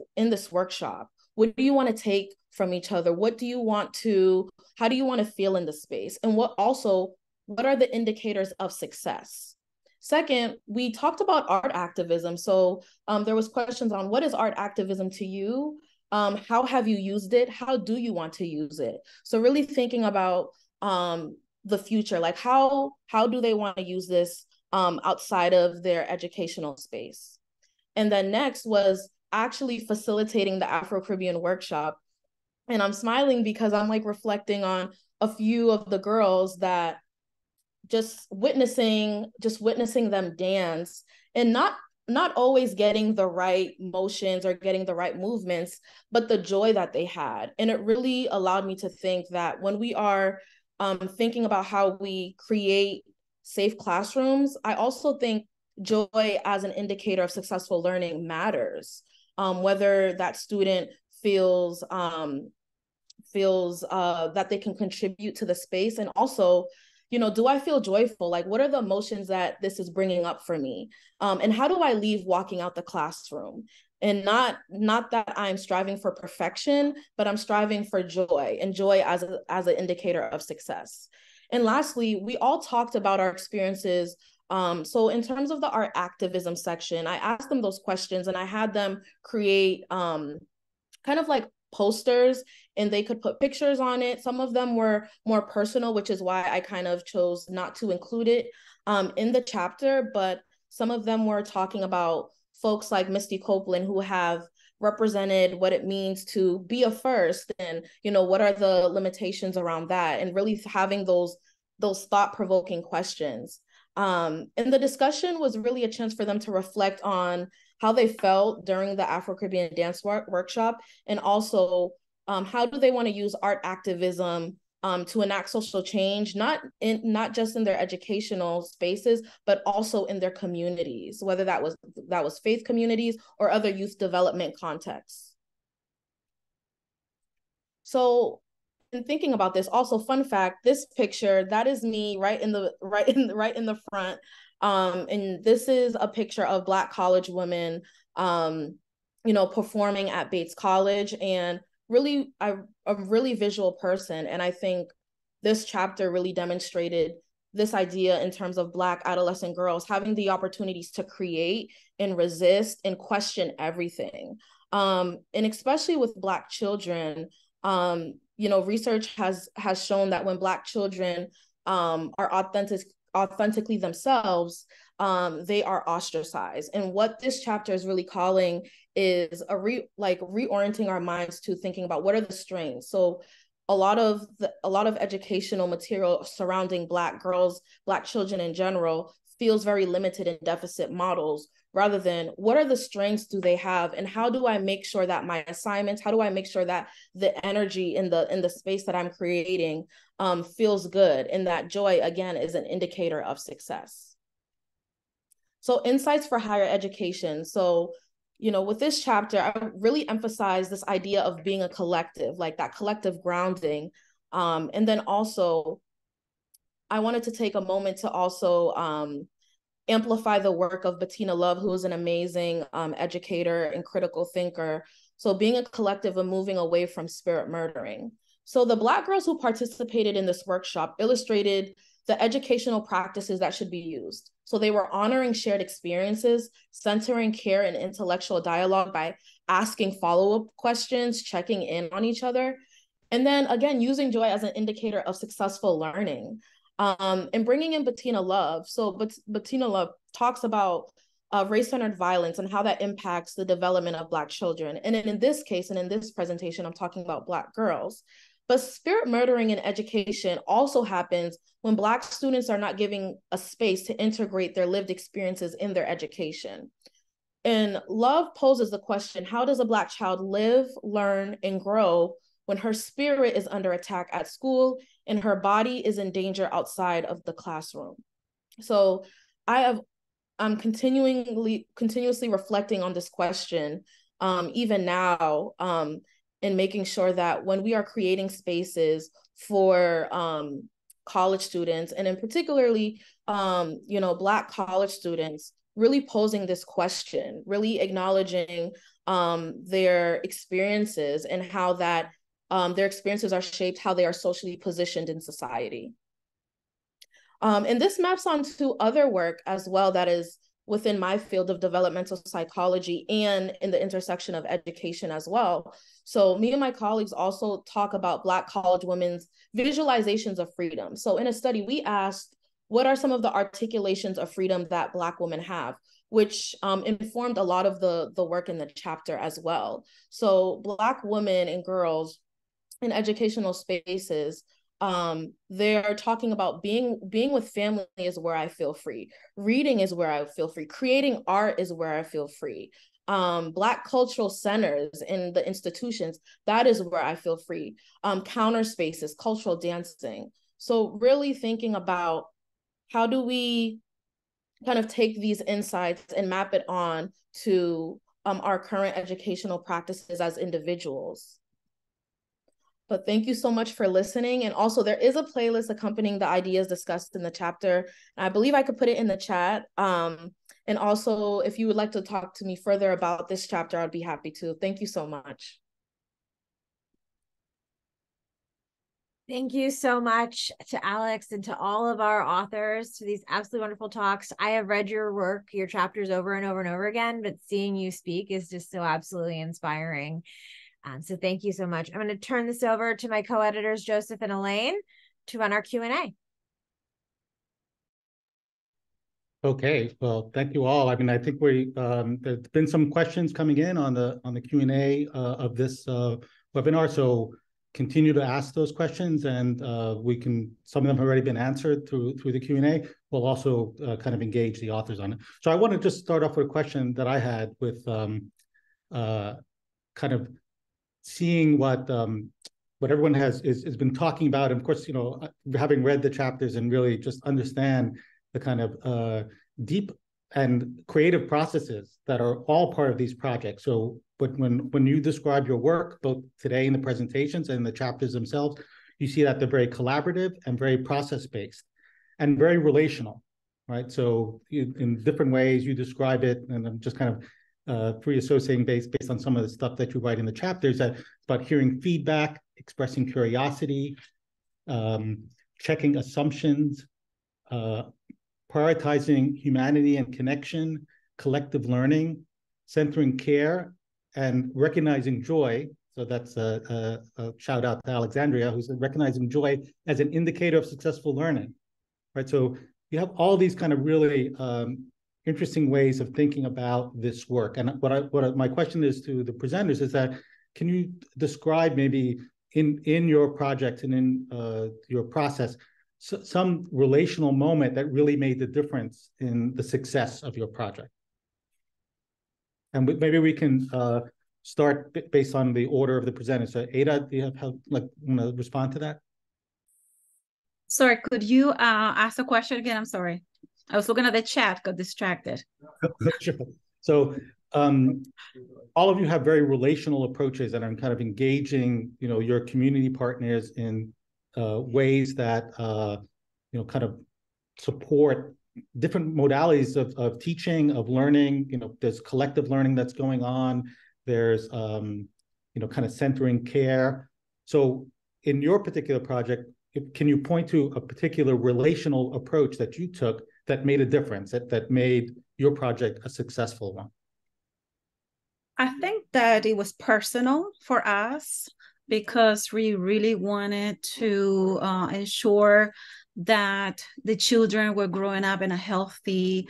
workshop. What do you want to take from each other? How do you want to feel in the space? And what are the indicators of success? Second, we talked about art activism. So there was questions on what is art activism to you? How have you used it? How do you want to use it? So really thinking about the future, like how do they want to use this outside of their educational space. And then next was actually facilitating the Afro-Caribbean workshop. And I'm smiling because I'm like reflecting on a few of the girls that just witnessing them dance, and not always getting the right motions or getting the right movements, but the joy that they had. And it really allowed me to think that when we are thinking about how we create safe classrooms, I also think joy as an indicator of successful learning matters. Whether that student feels that they can contribute to the space, and also, do I feel joyful? Like, what are the emotions that this is bringing up for me? And how do I leave walking out the classroom? And not that I'm striving for perfection, but I'm striving for joy, and joy as an indicator of success. And lastly, we all talked about our experiences. So in terms of the art activism section, I asked them those questions, and I had them create kind of like posters, and they could put pictures on it. Some of them were more personal, which is why I kind of chose not to include it in the chapter, but some of them were talking about folks like Misty Copeland, who have represented what it means to be a first, and what are the limitations around that, and really having those thought-provoking questions. And the discussion was really a chance for them to reflect on how they felt during the Afro-Caribbean dance workshop, and also how do they want to use art activism to enact social change, not just in their educational spaces, but also in their communities, whether that was faith communities or other youth development contexts. So in thinking about this, also fun fact, this picture, that is me right in the front. And this is a picture of Black college women, performing at Bates College. And really, I'm a really visual person. And I think this chapter really demonstrated this idea in terms of Black adolescent girls having the opportunities to create and resist and question everything. And especially with Black children, research has shown that when Black children are authentically themselves, they are ostracized. And what this chapter is really calling is reorienting our minds to thinking about what are the strengths. So a lot of educational material surrounding Black girls, Black children in general, feels very limited in deficit models, rather than what are the strengths do they have, and how do I make sure that my assignments, how do I make sure that the energy in the space that I'm creating feels good, and that joy, again, is an indicator of success. So insights for higher education. So, with this chapter, I really emphasize this idea of being a collective, like that collective grounding. And then also, I wanted to take a moment to also amplify the work of Bettina Love, who is an amazing educator and critical thinker. So being a collective and moving away from spirit murdering. So the Black girls who participated in this workshop illustrated the educational practices that should be used. So they were honoring shared experiences, centering care and intellectual dialogue by asking follow-up questions, checking in on each other, and then again, using joy as an indicator of successful learning. And bringing in Bettina Love. So Bettina Love talks about race-centered violence and how that impacts the development of Black children. And in this case, and in this presentation, I'm talking about Black girls. But spirit murdering in education also happens when Black students are not given a space to integrate their lived experiences in their education. And Love poses the question, how does a Black child live, learn, and grow when her spirit is under attack at school and her body is in danger outside of the classroom? So I'm continuously reflecting on this question, even now, and making sure that when we are creating spaces for college students, and in particularly, Black college students, really posing this question, really acknowledging their experiences and how that their experiences are shaped how they are socially positioned in society. And this maps onto other work as well that is within my field of developmental psychology and in the intersection of education as well. So me and my colleagues also talk about Black college women's visualizations of freedom. So in a study, we asked what are some of the articulations of freedom that Black women have, which informed a lot of the work in the chapter as well. So Black women and girls in educational spaces, they're talking about being with family is where I feel free. Reading is where I feel free. Creating art is where I feel free. Black cultural centers in the institutions, that is where I feel free. Counter spaces, cultural dancing. So really thinking about how do we kind of take these insights and map it on to our current educational practices as individuals. But thank you so much for listening. And also there is a playlist accompanying the ideas discussed in the chapter. And I believe I could put it in the chat. And also if you would like to talk to me further about this chapter, I'd be happy to. Thank you so much. Thank you so much to Alex and to all of our authors for these absolutely wonderful talks. I have read your work, your chapters over and over and over again, but seeing you speak is just so absolutely inspiring. So thank you so much. I'm going to turn this over to my co-editors, Joseph and Elaine, to run our Q&A. Okay, well, thank you all. I mean, I think there's been some questions coming in on the Q&A of this webinar, so continue to ask those questions, and some of them have already been answered through the Q&A. We'll also kind of engage the authors on it. So I want to just start off with a question that I had with kind of seeing what everyone has been talking about, and of course, having read the chapters and really just understand the kind of deep and creative processes that are all part of these projects. So, but when you describe your work, both today in the presentations and in the chapters themselves, you see that they're very collaborative and very process-based and very relational, right? So in different ways you describe it, and I'm just kind of free associating based on some of the stuff that you write in the chapters, that it's about hearing feedback, expressing curiosity, checking assumptions, prioritizing humanity and connection, collective learning, centering care, and recognizing joy. So that's a shout out to Alexandria, who's recognizing joy as an indicator of successful learning, right? So you have all these kind of really interesting ways of thinking about this work. And my question is to the presenters is that, can you describe maybe in your project and in your process, some relational moment that really made the difference in the success of your project? And maybe we can start based on the order of the presenters. So Ada, do you have want to respond to that? Sorry, could you ask the question again? I'm sorry. I was looking at the chat, got distracted. Sure. So all of you have very relational approaches, and I'm kind of engaging, your community partners in ways that, kind of support different modalities of teaching, of learning. There's collective learning that's going on. There's, kind of centering care. So in your particular project, can you point to a particular relational approach that you took that made a difference, that made your project a successful one? I think that it was personal for us because we really wanted to ensure that the children were growing up in a healthy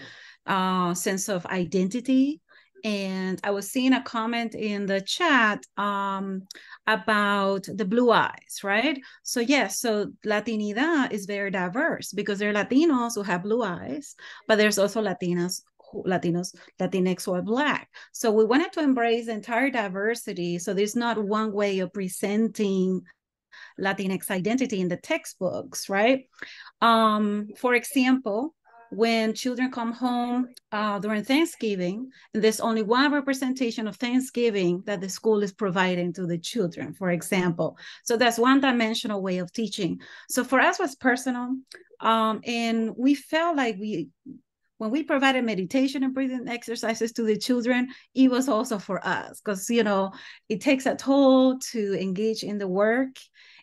sense of identity. And I was seeing a comment in the chat about the blue eyes, right? So yes, so Latinidad is very diverse because there are Latinos who have blue eyes, but there's also Latinx who are Black. So we wanted to embrace the entire diversity. So there's not one way of presenting Latinx identity in the textbooks, right? For example, when children come home during Thanksgiving, there's only one representation of Thanksgiving that the school is providing to the children, for example. So that's one-dimensional way of teaching. So for us, it was personal. And we felt like when we provided meditation and breathing exercises to the children, it was also for us because, it takes a toll to engage in the work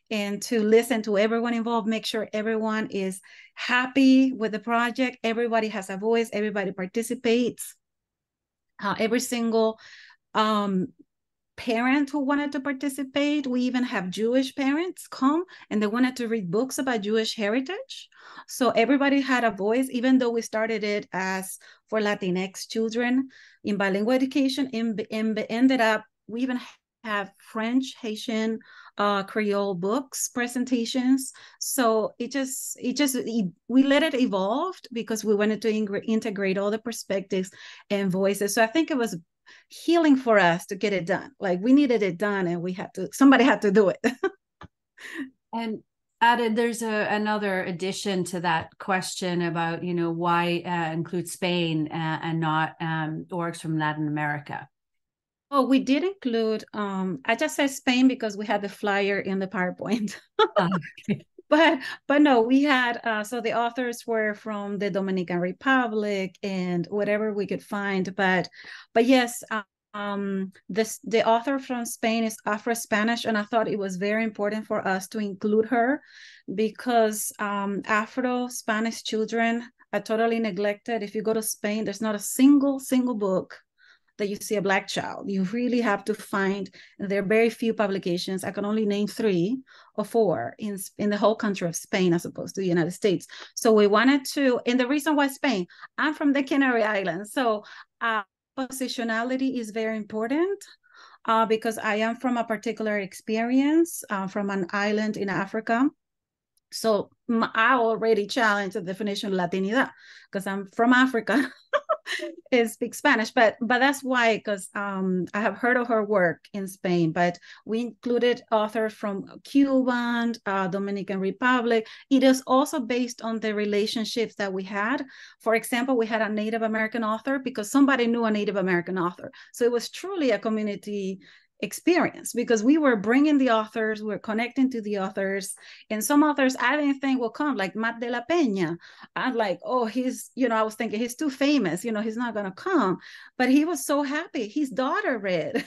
and to listen to everyone involved, make sure everyone is happy with the project. Everybody has a voice, everybody participates. Every single parents who wanted to participate. We even have Jewish parents come and they wanted to read books about Jewish heritage. So everybody had a voice, even though we started it as for Latinx children in bilingual education, and ended up, we even have French, Haitian, Creole books presentations. So we let it evolve because we wanted to integrate all the perspectives and voices. So I think it was healing for us to get it done. Like we needed it done and somebody had to do it. And added, there's another addition to that question about, why include Spain and not orgs from Latin America. Oh, we did include, I just said Spain because we had the flyer in the PowerPoint. Okay. But no, we had, so the authors were from the Dominican Republic and whatever we could find. But yes, the author from Spain is Afro-Spanish, and I thought it was very important for us to include her because Afro-Spanish children are totally neglected. If you go to Spain, there's not a single book that you see a Black child. You really have to find, and there are very few publications. I can only name 3 or 4 in the whole country of Spain as opposed to the United States. So we wanted to, and the reason why Spain, I'm from the Canary Islands. So positionality is very important because I am from a particular experience from an island in Africa. So I already challenged the definition of Latinidad because I'm from Africa. Is speak Spanish, but that's why, because I have heard of her work in Spain, but we included authors from Cuba, Dominican Republic. It is also based on the relationships that we had. For example, we had a Native American author because somebody knew a Native American author. So it was truly a community experience because we were bringing the authors, we're connecting to the authors, and some authors I didn't think will come, like Matt de la Peña. I'm like, oh, he's, I was thinking he's too famous, he's not gonna come, but he was so happy. His daughter read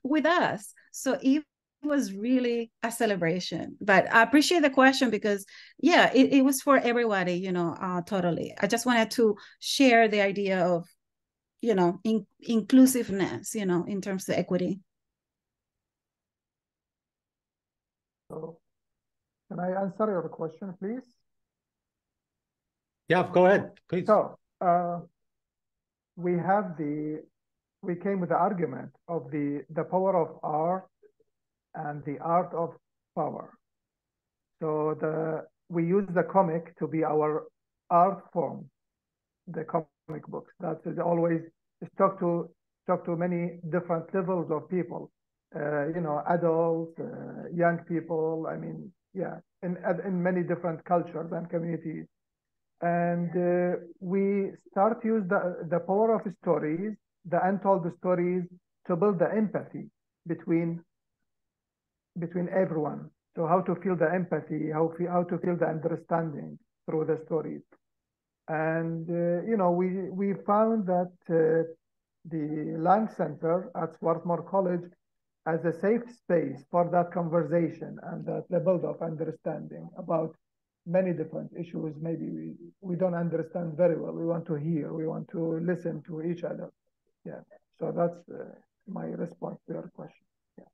with us, so it was really a celebration. But I appreciate the question because it was for everybody, totally. I just wanted to share the idea of inclusiveness, in terms of equity. So, can I answer your question, please? Yeah, go ahead, please. So, we came with the argument of the power of art and the art of power. So we use the comic to be our art form, the comic books. That is always talk to many different levels of people, adults, young people. I mean, in many different cultures and communities. And we start use the power of stories, the untold stories, to build the empathy between everyone. So how to feel the empathy, how to feel the understanding through the stories. And, we found that the Lang Center at Swarthmore College as a safe space for that conversation and that level of understanding about many different issues. Maybe we don't understand very well. We want to hear, we want to listen to each other. Yeah, so that's my response to your question. Yeah.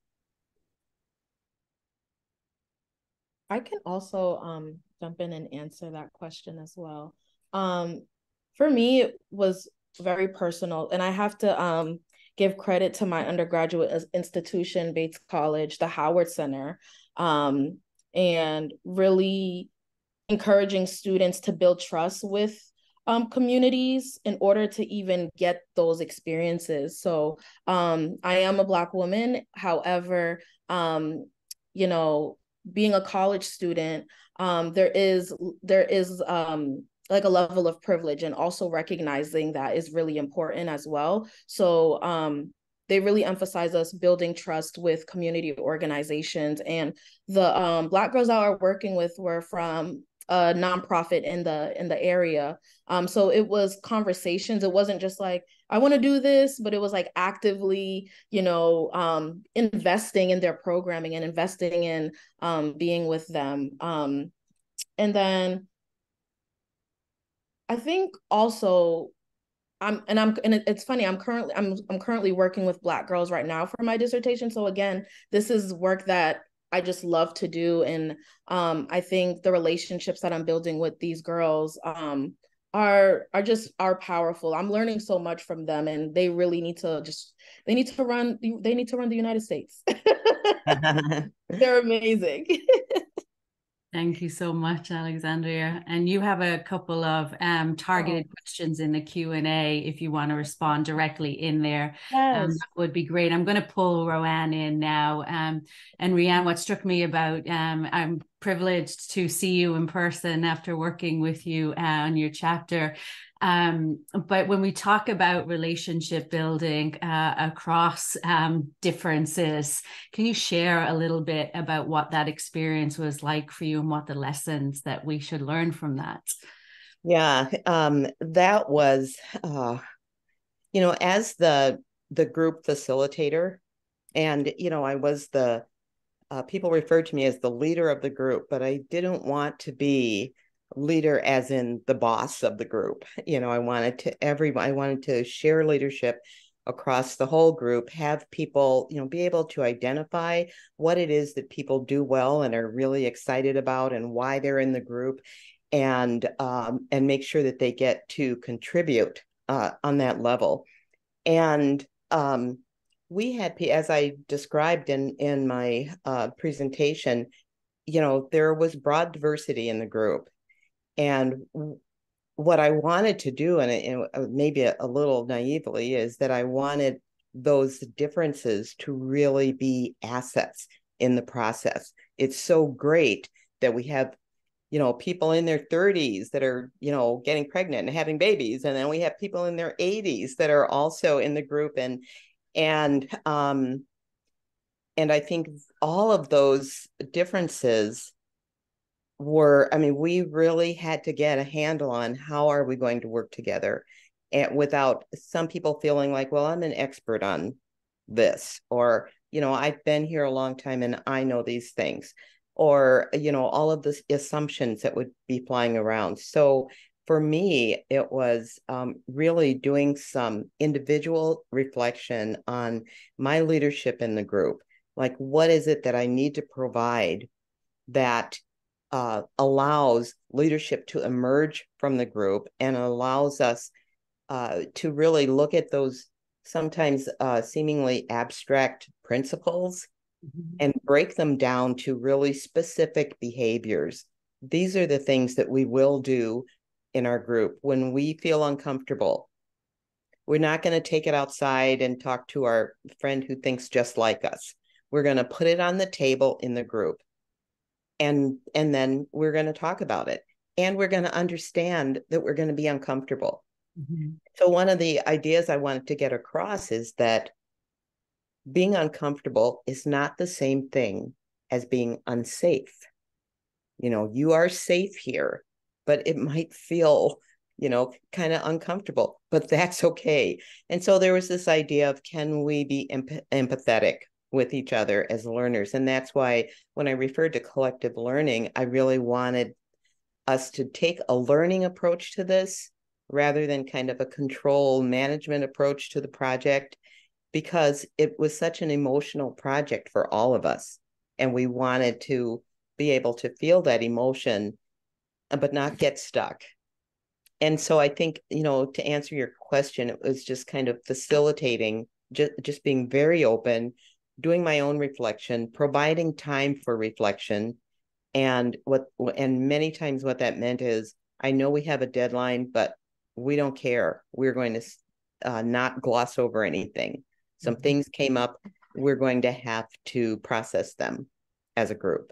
I can also jump in and answer that question as well. For me, it was very personal, and I have to give credit to my undergraduate institution, Bates College, the Howard Center, and really encouraging students to build trust with communities in order to even get those experiences. So I am a Black woman. However, being a college student, there is like a level of privilege, and also recognizing that is really important as well. So they really emphasize us building trust with community organizations, and the Black girls that I were working with were from a nonprofit in the area. So it was conversations. It wasn't just like, I want to do this, but it was like actively, investing in their programming and investing in being with them. And then I think also it's funny, I'm currently working with Black girls right now for my dissertation. So again, this is work that I just love to do. And I think the relationships that I'm building with these girls are powerful. I'm learning so much from them, and they really need to run the United States. They're amazing. Thank you so much, Alexandria. And you have a couple of targeted questions in the Q&A if you want to respond directly in there. Yes. That would be great. I'm going to pull Roanne in now. And Rianne, what struck me about, I'm privileged to see you in person after working with you on your chapter. But when we talk about relationship building across differences, can you share a little bit about what that experience was like for you and what the lessons that we should learn from that? Yeah, that was, as the group facilitator, and, I was people referred to me as the leader of the group, but I didn't want to be leader as in the boss of the group. I wanted to share leadership across the whole group, have people, be able to identify what it is that people do well and are really excited about and why they're in the group, and make sure that they get to contribute on that level. And we had, as I described in my presentation, there was broad diversity in the group. And what I wanted to do, and maybe a little naively, is that I wanted those differences to really be assets in the process. It's so great that we have, people in their 30s that are, getting pregnant and having babies. And then we have people in their 80s that are also in the group. And I think all of those differences we really had to get a handle on how are we going to work together, and without some people feeling like, well, I'm an expert on this, or, I've been here a long time and I know these things, or, all of the assumptions that would be flying around. So for me, it was really doing some individual reflection on my leadership in the group. Like, what is it that I need to provide that allows leadership to emerge from the group and allows us to really look at those sometimes seemingly abstract principles and break them down to really specific behaviors. These are the things that we will do in our group when we feel uncomfortable. We're not going to take it outside and talk to our friend who thinks just like us. We're going to put it on the table in the group. And then we're going to talk about it. And we're going to understand that we're going to be uncomfortable. Mm-hmm. So one of the ideas I wanted to get across is that being uncomfortable is not the same thing as being unsafe. You are safe here, but it might feel, kind of uncomfortable, but that's okay. And so there was this idea of, can we be empathetic with each other as learners? And that's why when I referred to collective learning, I really wanted us to take a learning approach to this rather than kind of a control management approach to the project, because it was such an emotional project for all of us. And we wanted to be able to feel that emotion, but not get stuck. And so I think, to answer your question, it was just kind of facilitating, just being very open, doing my own reflection, providing time for reflection. And many times what that meant is, I know we have a deadline, but we don't care. We're going to not gloss over anything. Some things came up, we're going to have to process them as a group.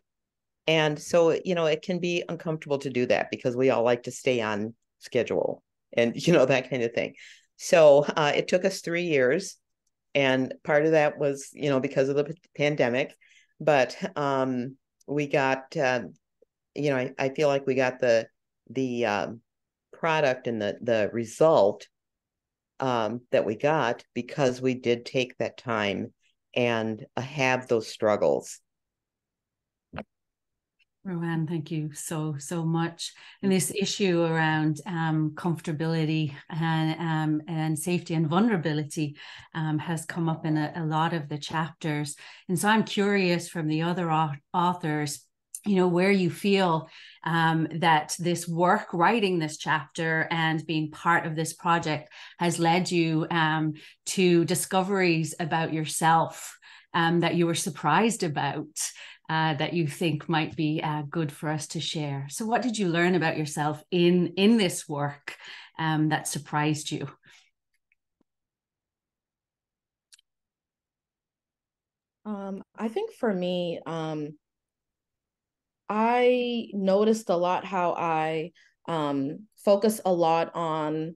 And so, it can be uncomfortable to do that because we all like to stay on schedule and, that kind of thing. So it took us 3 years. And part of that was, because of the pandemic, but we got, I feel like we got the product and the result that we got because we did take that time and have those struggles. Rowan, thank you so much. And this issue around comfortability and safety and vulnerability has come up in a lot of the chapters. And so I'm curious from the other authors, you know, where you feel that this work, writing this chapter and being part of this project has led you to discoveries about yourself that you were surprised about. That you think might be good for us to share. So what did you learn about yourself in this work that surprised you? I think for me, I noticed a lot how I focus a lot on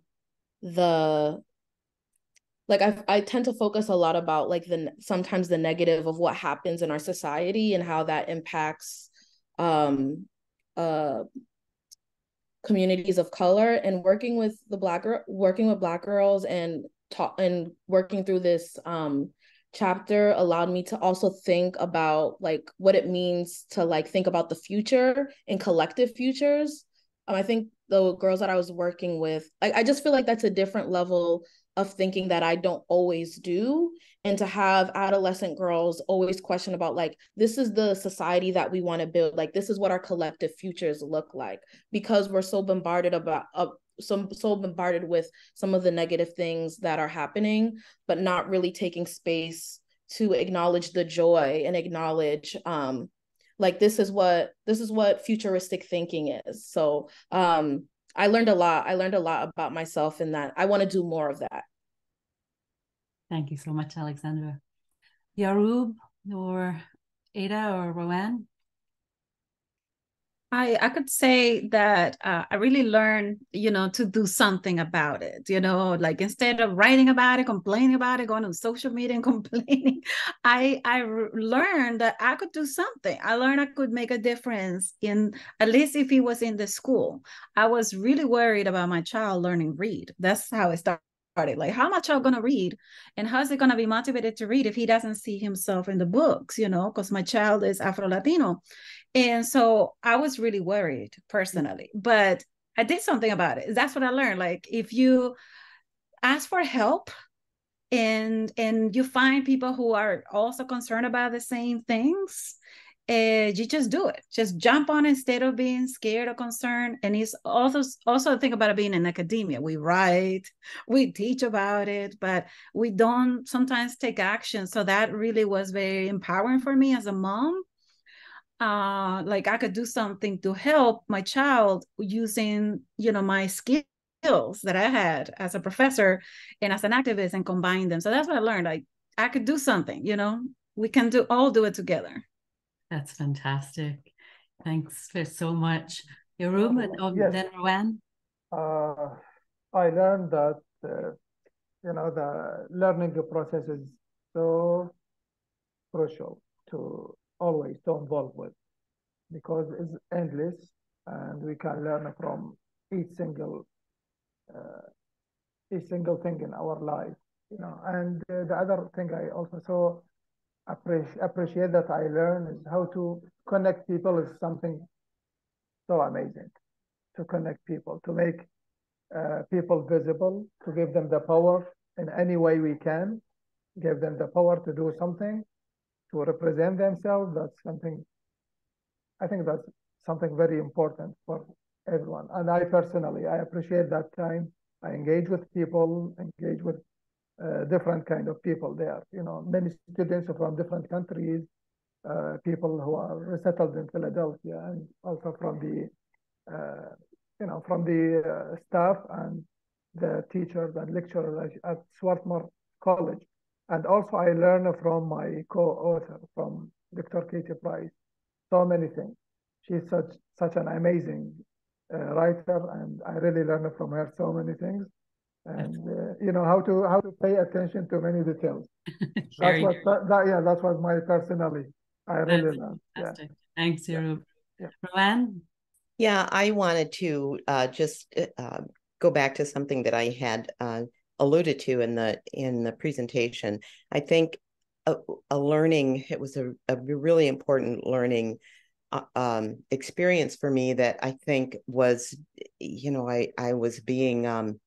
I tend to focus a lot about like sometimes the negative of what happens in our society and how that impacts communities of color, and working with Black girls and working through this chapter allowed me to also think about like what it means to like think about the future and collective futures. I think the girls that I was working with, I just feel like that's a different level of thinking that I don't always do. And to have adolescent girls always question about like, this is the society that we want to build. Like, this is what our collective futures look like, because we're so bombarded so bombarded with some of the negative things that are happening, but not really taking space to acknowledge the joy and acknowledge like this is what futuristic thinking is. So I learned a lot about myself in that. I want to do more of that. Thank you so much, Alexandra. Yarub or Ada or Rowan? I could say that I really learned, you know, to do something about it, you know, like instead of writing about it, complaining about it, going on social media and complaining, I learned that I could do something. I learned I could make a difference in, at least if he was in the school. I was really worried about my child learning read. That's how it started. Like, how much I'm going to read and how's it going to be motivated to read if he doesn't see himself in the books, you know, because my child is Afro-Latino. And so I was really worried personally, but I did something about it. That's what I learned. Like, if you ask for help and you find people who are also concerned about the same things, you just do it. Just jump on instead of being scared or concerned. And it's also think about it being in academia. We write, we teach about it, but we don't sometimes take action. So that really was very empowering for me as a mom. Like I could do something to help my child using, you know, my skills that I had as a professor and as an activist and combine them. So that's what I learned. Like I could do something, you know, we can all do it together. That's fantastic. Thanks for so much. Yarub and yes. then Rowan. I learned that, you know, the learning process is so crucial to always to involve with, because it's endless and we can learn from each single thing in our life, you know. And the other thing I also so appreciate that I learn is how to connect people is something so amazing. To connect people, to make people visible, to give them the power in any way we can, give them the power to do something, to represent themselves. I think that's something very important for everyone. And I personally, I appreciate that time. I engage with people, engage with different kind of people there. You know, many students from different countries, people who are resettled in Philadelphia, and also from the, staff and the teachers and lecturers at Swarthmore College. And also I learn from my co-author, from Dr. Katie Price, so many things. She's such an amazing writer, and I really learned from her so many things. And you know how to pay attention to many details. That's what my personally I really learned. Fantastic. Yeah. Thanks, Yarub. Yeah. Rowan? Yeah, I wanted to just go back to something that I had alluded to in the presentation. I think a learning, it was a really important learning experience for me that I think was, I was being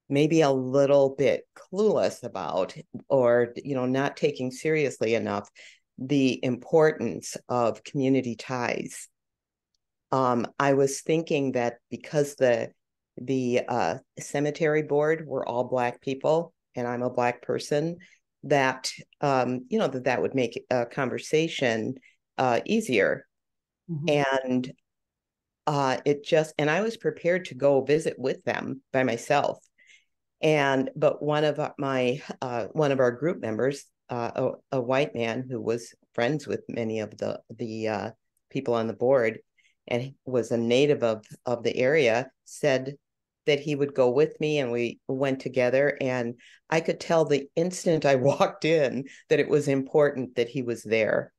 maybe a little bit clueless about, or, not taking seriously enough the importance of community ties. I was thinking that because the cemetery board were all Black people, and I'm a Black person, that that would make a conversation easier. And and I was prepared to go visit with them by myself. But one of our group members, a white man who was friends with many of the people on the board and was a native of the area, said that he would go with me, and we went together. And I could tell the instant I walked in that it was important that he was there,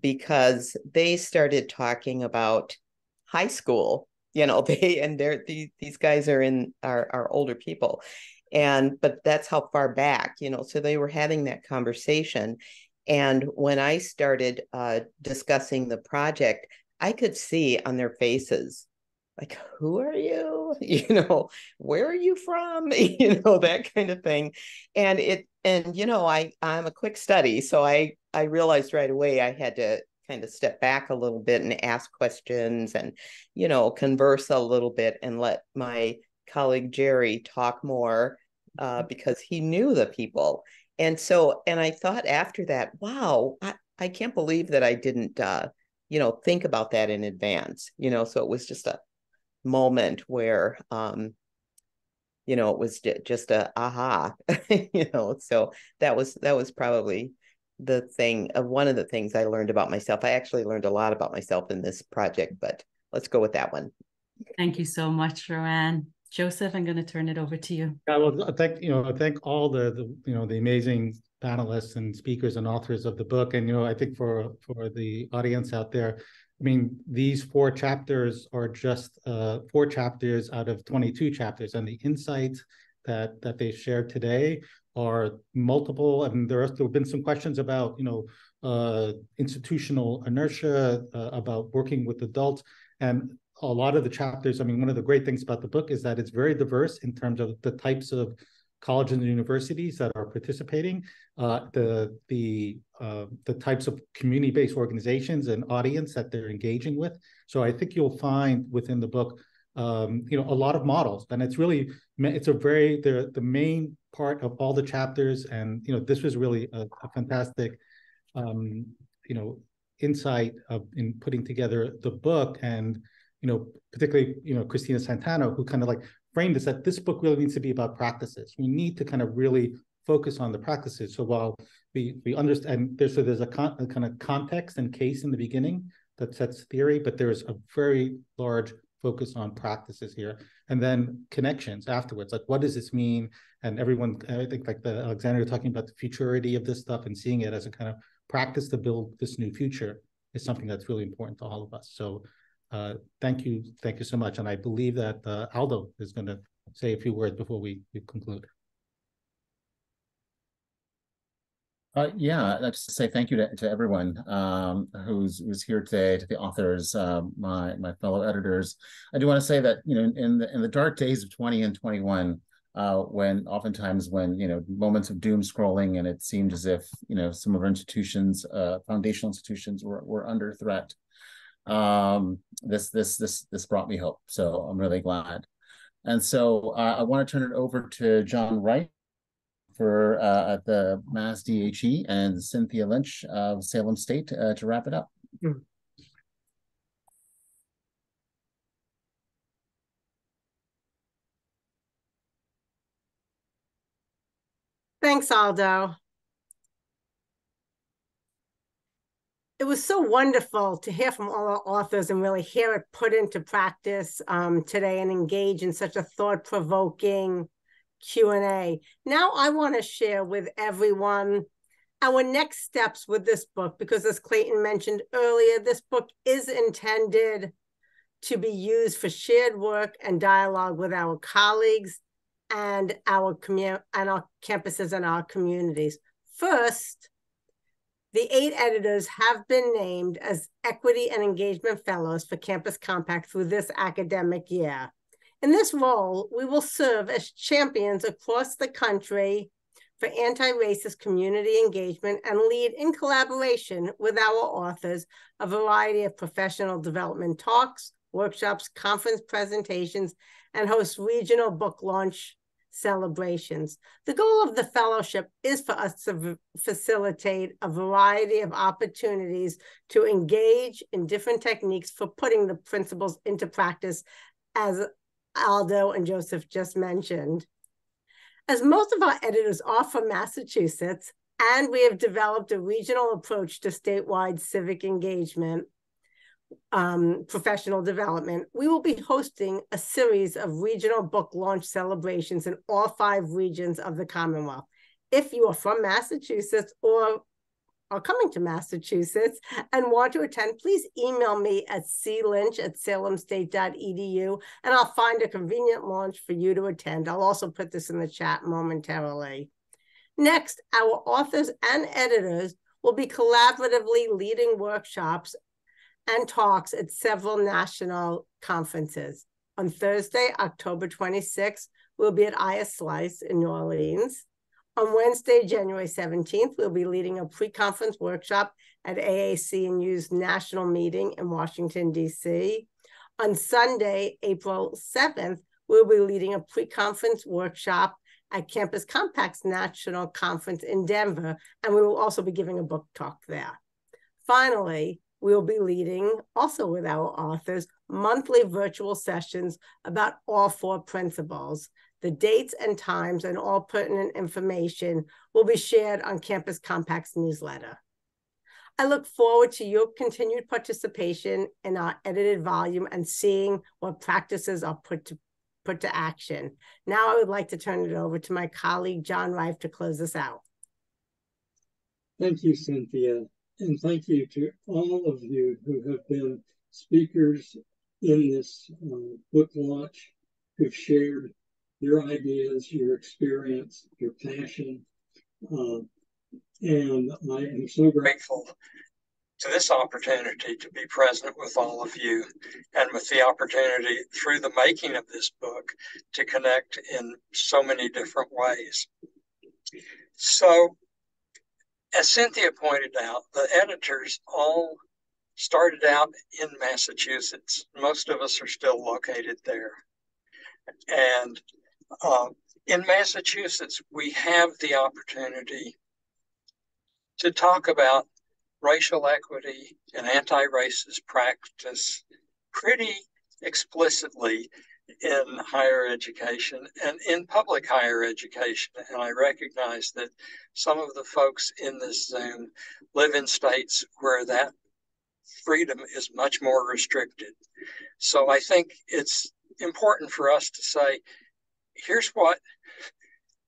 because they started talking about high school. These guys are older people, but that's how far back, so they were having that conversation. And when I started discussing the project, I could see on their faces, like, who are you? Where are you from? That kind of thing. And I'm a quick study, so I realized right away I had to kind of step back a little bit and ask questions and, converse a little bit and let my colleague Jerry talk more, because he knew the people. And I thought after that, wow, I can't believe that I didn't, think about that in advance, so it was just a moment where, it was just a aha, so that was probably one of the things I learned about myself. I actually learned a lot about myself in this project, but let's go with that one. Thank you so much, Roanne. Joseph, I'm going to turn it over to you. Yeah, well, thank all the amazing panelists and speakers and authors of the book. And, I think for the audience out there, I mean, these 4 chapters are just 4 chapters out of 22 chapters, and the insights that they shared today are multiple. And there have been some questions about, institutional inertia, about working with adults. And a lot of the chapters, I mean, one of the great things about the book is that it's very diverse in terms of the types of colleges and universities that are participating, the types of community-based organizations and audience that they're engaging with. So I think you'll find within the book, a lot of models, and the main part of all the chapters. And this was really a fantastic, insight in putting together the book. And particularly, Christina Santana, who kind of like framed this, that this book really needs to be about practices. We need to kind of really focus on the practices. So while we understand, there's a kind of context and case in the beginning that sets theory, but there's a very large focus on practices here, and then connections afterwards. Like, what does this mean? And everyone, I think, like Alexandria talking about the futurity of this stuff and seeing it as a kind of practice to build this new future is something that's really important to all of us. So thank you so much. And I believe that Aldo is going to say a few words before we conclude. Yeah, I'd just say thank you to everyone who's here today, to the authors, my fellow editors. I do want to say that in the dark days of 20 and 21, when moments of doom scrolling, and it seemed as if some of our institutions, foundational institutions, were under threat. This brought me hope, so I'm really glad. And so I want to turn it over to John Wright for at the Mass DHE, and Cynthia Lynch of Salem State to wrap it up. Thanks, Aldo. It was so wonderful to hear from all our authors and really hear it put into practice today and engage in such a thought-provoking Q&A. Now I want to share with everyone our next steps with this book, because as Clayton mentioned earlier, this book is intended to be used for shared work and dialogue with our colleagues and our campuses and our communities. First, The 8 editors have been named as Equity and Engagement Fellows for Campus Compact through this academic year. In this role, we will serve as champions across the country for anti-racist community engagement and lead in collaboration with our authors a variety of professional development talks, workshops, conference presentations, and host regional book launch celebrations. The goal of the fellowship is for us to facilitate a variety of opportunities to engage in different techniques for putting the principles into practice, as Aldo and Joseph just mentioned. As most of our editors are from Massachusetts, and we have developed a regional approach to statewide civic engagement, professional development, we will be hosting a series of regional book launch celebrations in all 5 regions of the Commonwealth. If you are from Massachusetts or are coming to Massachusetts and want to attend, please email me at clynch@salemstate.edu, and I'll find a convenient launch for you to attend. I'll also put this in the chat momentarily. Next, our authors and editors will be collaboratively leading workshops and talks at several national conferences. On Thursday, October 26th, we'll be at IASLICE in New Orleans. On Wednesday, January 17th, we'll be leading a pre-conference workshop at AAC&U's national meeting in Washington, D.C. On Sunday, April 7th, we'll be leading a pre-conference workshop at Campus Compact's national conference in Denver, and we will also be giving a book talk there. Finally, we will be leading, also with our authors, monthly virtual sessions about all 4 principles. The dates and times and all pertinent information will be shared on Campus Compact's newsletter. I look forward to your continued participation in our edited volume and seeing what practices are put to action. Now I would like to turn it over to my colleague, John Reif, to close this out. Thank you, Cynthia. And thank you to all of you who have been speakers in this book launch, who've shared your ideas, your experience, your passion. And I am so grateful to this opportunity to be present with all of you, and with the opportunity through the making of this book to connect in so many different ways. So, as Cynthia pointed out, the editors all started out in Massachusetts. Most of us are still located there. And in Massachusetts, we have the opportunity to talk about racial equity and anti-racist practice pretty explicitly in higher education and in public higher education. And I recognize that some of the folks in this Zoom live in states where that freedom is much more restricted. So I think it's important for us to say, here's what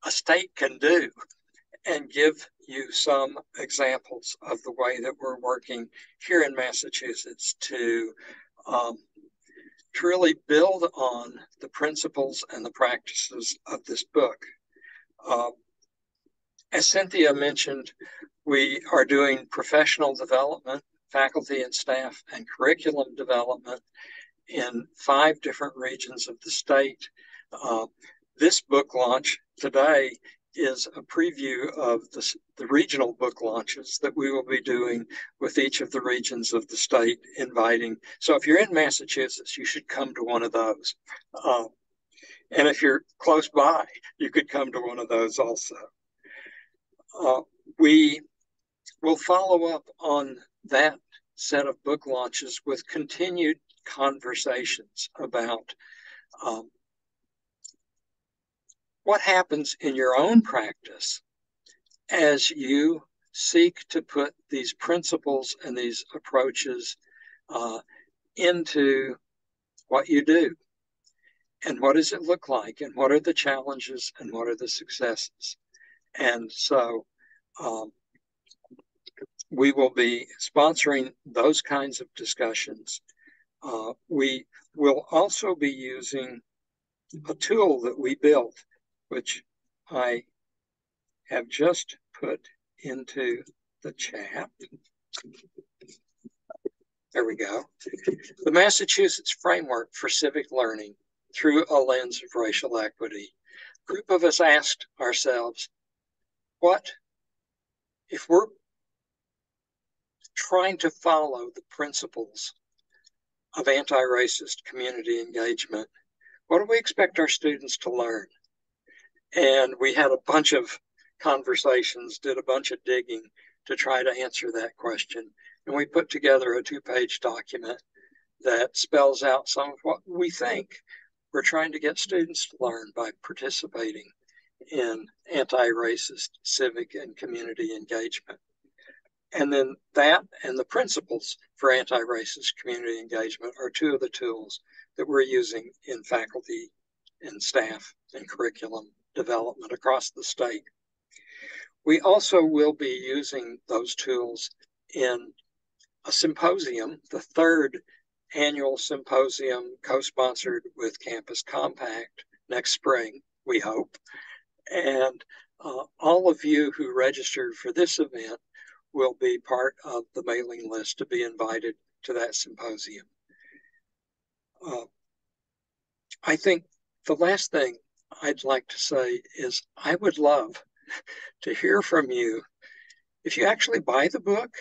a state can do, and give you some examples of the way that we're working here in Massachusetts to really build on the principles and the practices of this book. As Cynthia mentioned, we are doing professional development, faculty and staff, and curriculum development in 5 different regions of the state. This book launch today is a preview of the regional book launches that we will be doing with each of the regions of the state, inviting. So if you're in Massachusetts, you should come to one of those. And if you're close by, you could come to one of those also. We will follow up on that set of book launches with continued conversations about what happens in your own practice as you seek to put these principles and these approaches into what you do. And what does it look like? And what are the challenges? And what are the successes? And so we will be sponsoring those kinds of discussions. We will also be using a tool that we built, which I have just put into the chat. There we go. The Massachusetts Framework for Civic Learning Through a Lens of Racial Equity. A group of us asked ourselves, what if we're trying to follow the principles of anti-racist community engagement, what do we expect our students to learn? And we had a bunch of conversations, did a bunch of digging to try to answer that question. And we put together a 2-page document that spells out some of what we think we're trying to get students to learn by participating in anti-racist civic and community engagement. And then that and the principles for anti-racist community engagement are 2 of the tools that we're using in faculty and staff and curriculum development across the state. We also will be using those tools in a symposium, the 3rd annual symposium co-sponsored with Campus Compact next spring, we hope. And all of you who registered for this event will be part of the mailing list to be invited to that symposium. I think the last thing I'd like to say is I would love to hear from you. If you actually buy the book,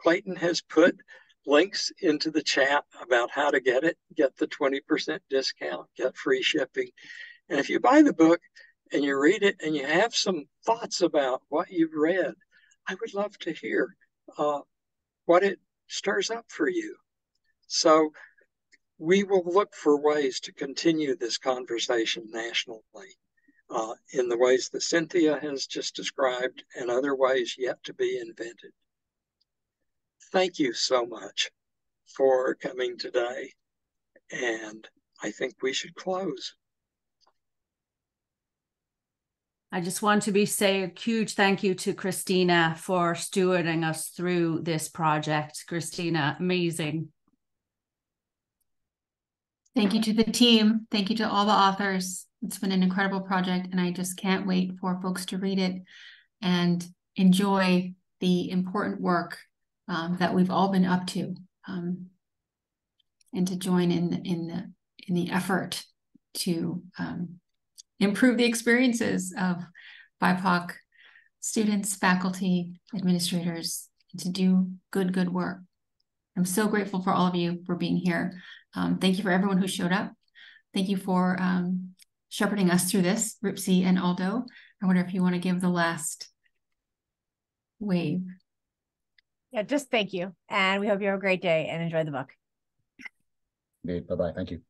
Clayton has put links into the chat about how to get it, get the 20% discount, get free shipping. And if you buy the book and you read it and you have some thoughts about what you've read, I would love to hear what it stirs up for you. So we will look for ways to continue this conversation nationally in the ways that Cynthia has just described and other ways yet to be invented. Thank you so much for coming today. And I think we should close. I just want to say a huge thank you to Christina for stewarding us through this project. Christina, amazing. Thank you to the team. Thank you to all the authors. It's been an incredible project, and I just can't wait for folks to read it and enjoy the important work that we've all been up to, and to join in the effort to improve the experiences of BIPOC students, faculty, administrators, and to do good work. I'm so grateful for all of you for being here. Thank you for everyone who showed up. Thank you for shepherding us through this, Ripsy and Aldo. I wonder if you want to give the last wave. Yeah, just thank you. And we hope you have a great day and enjoy the book. Bye-bye. Thank you.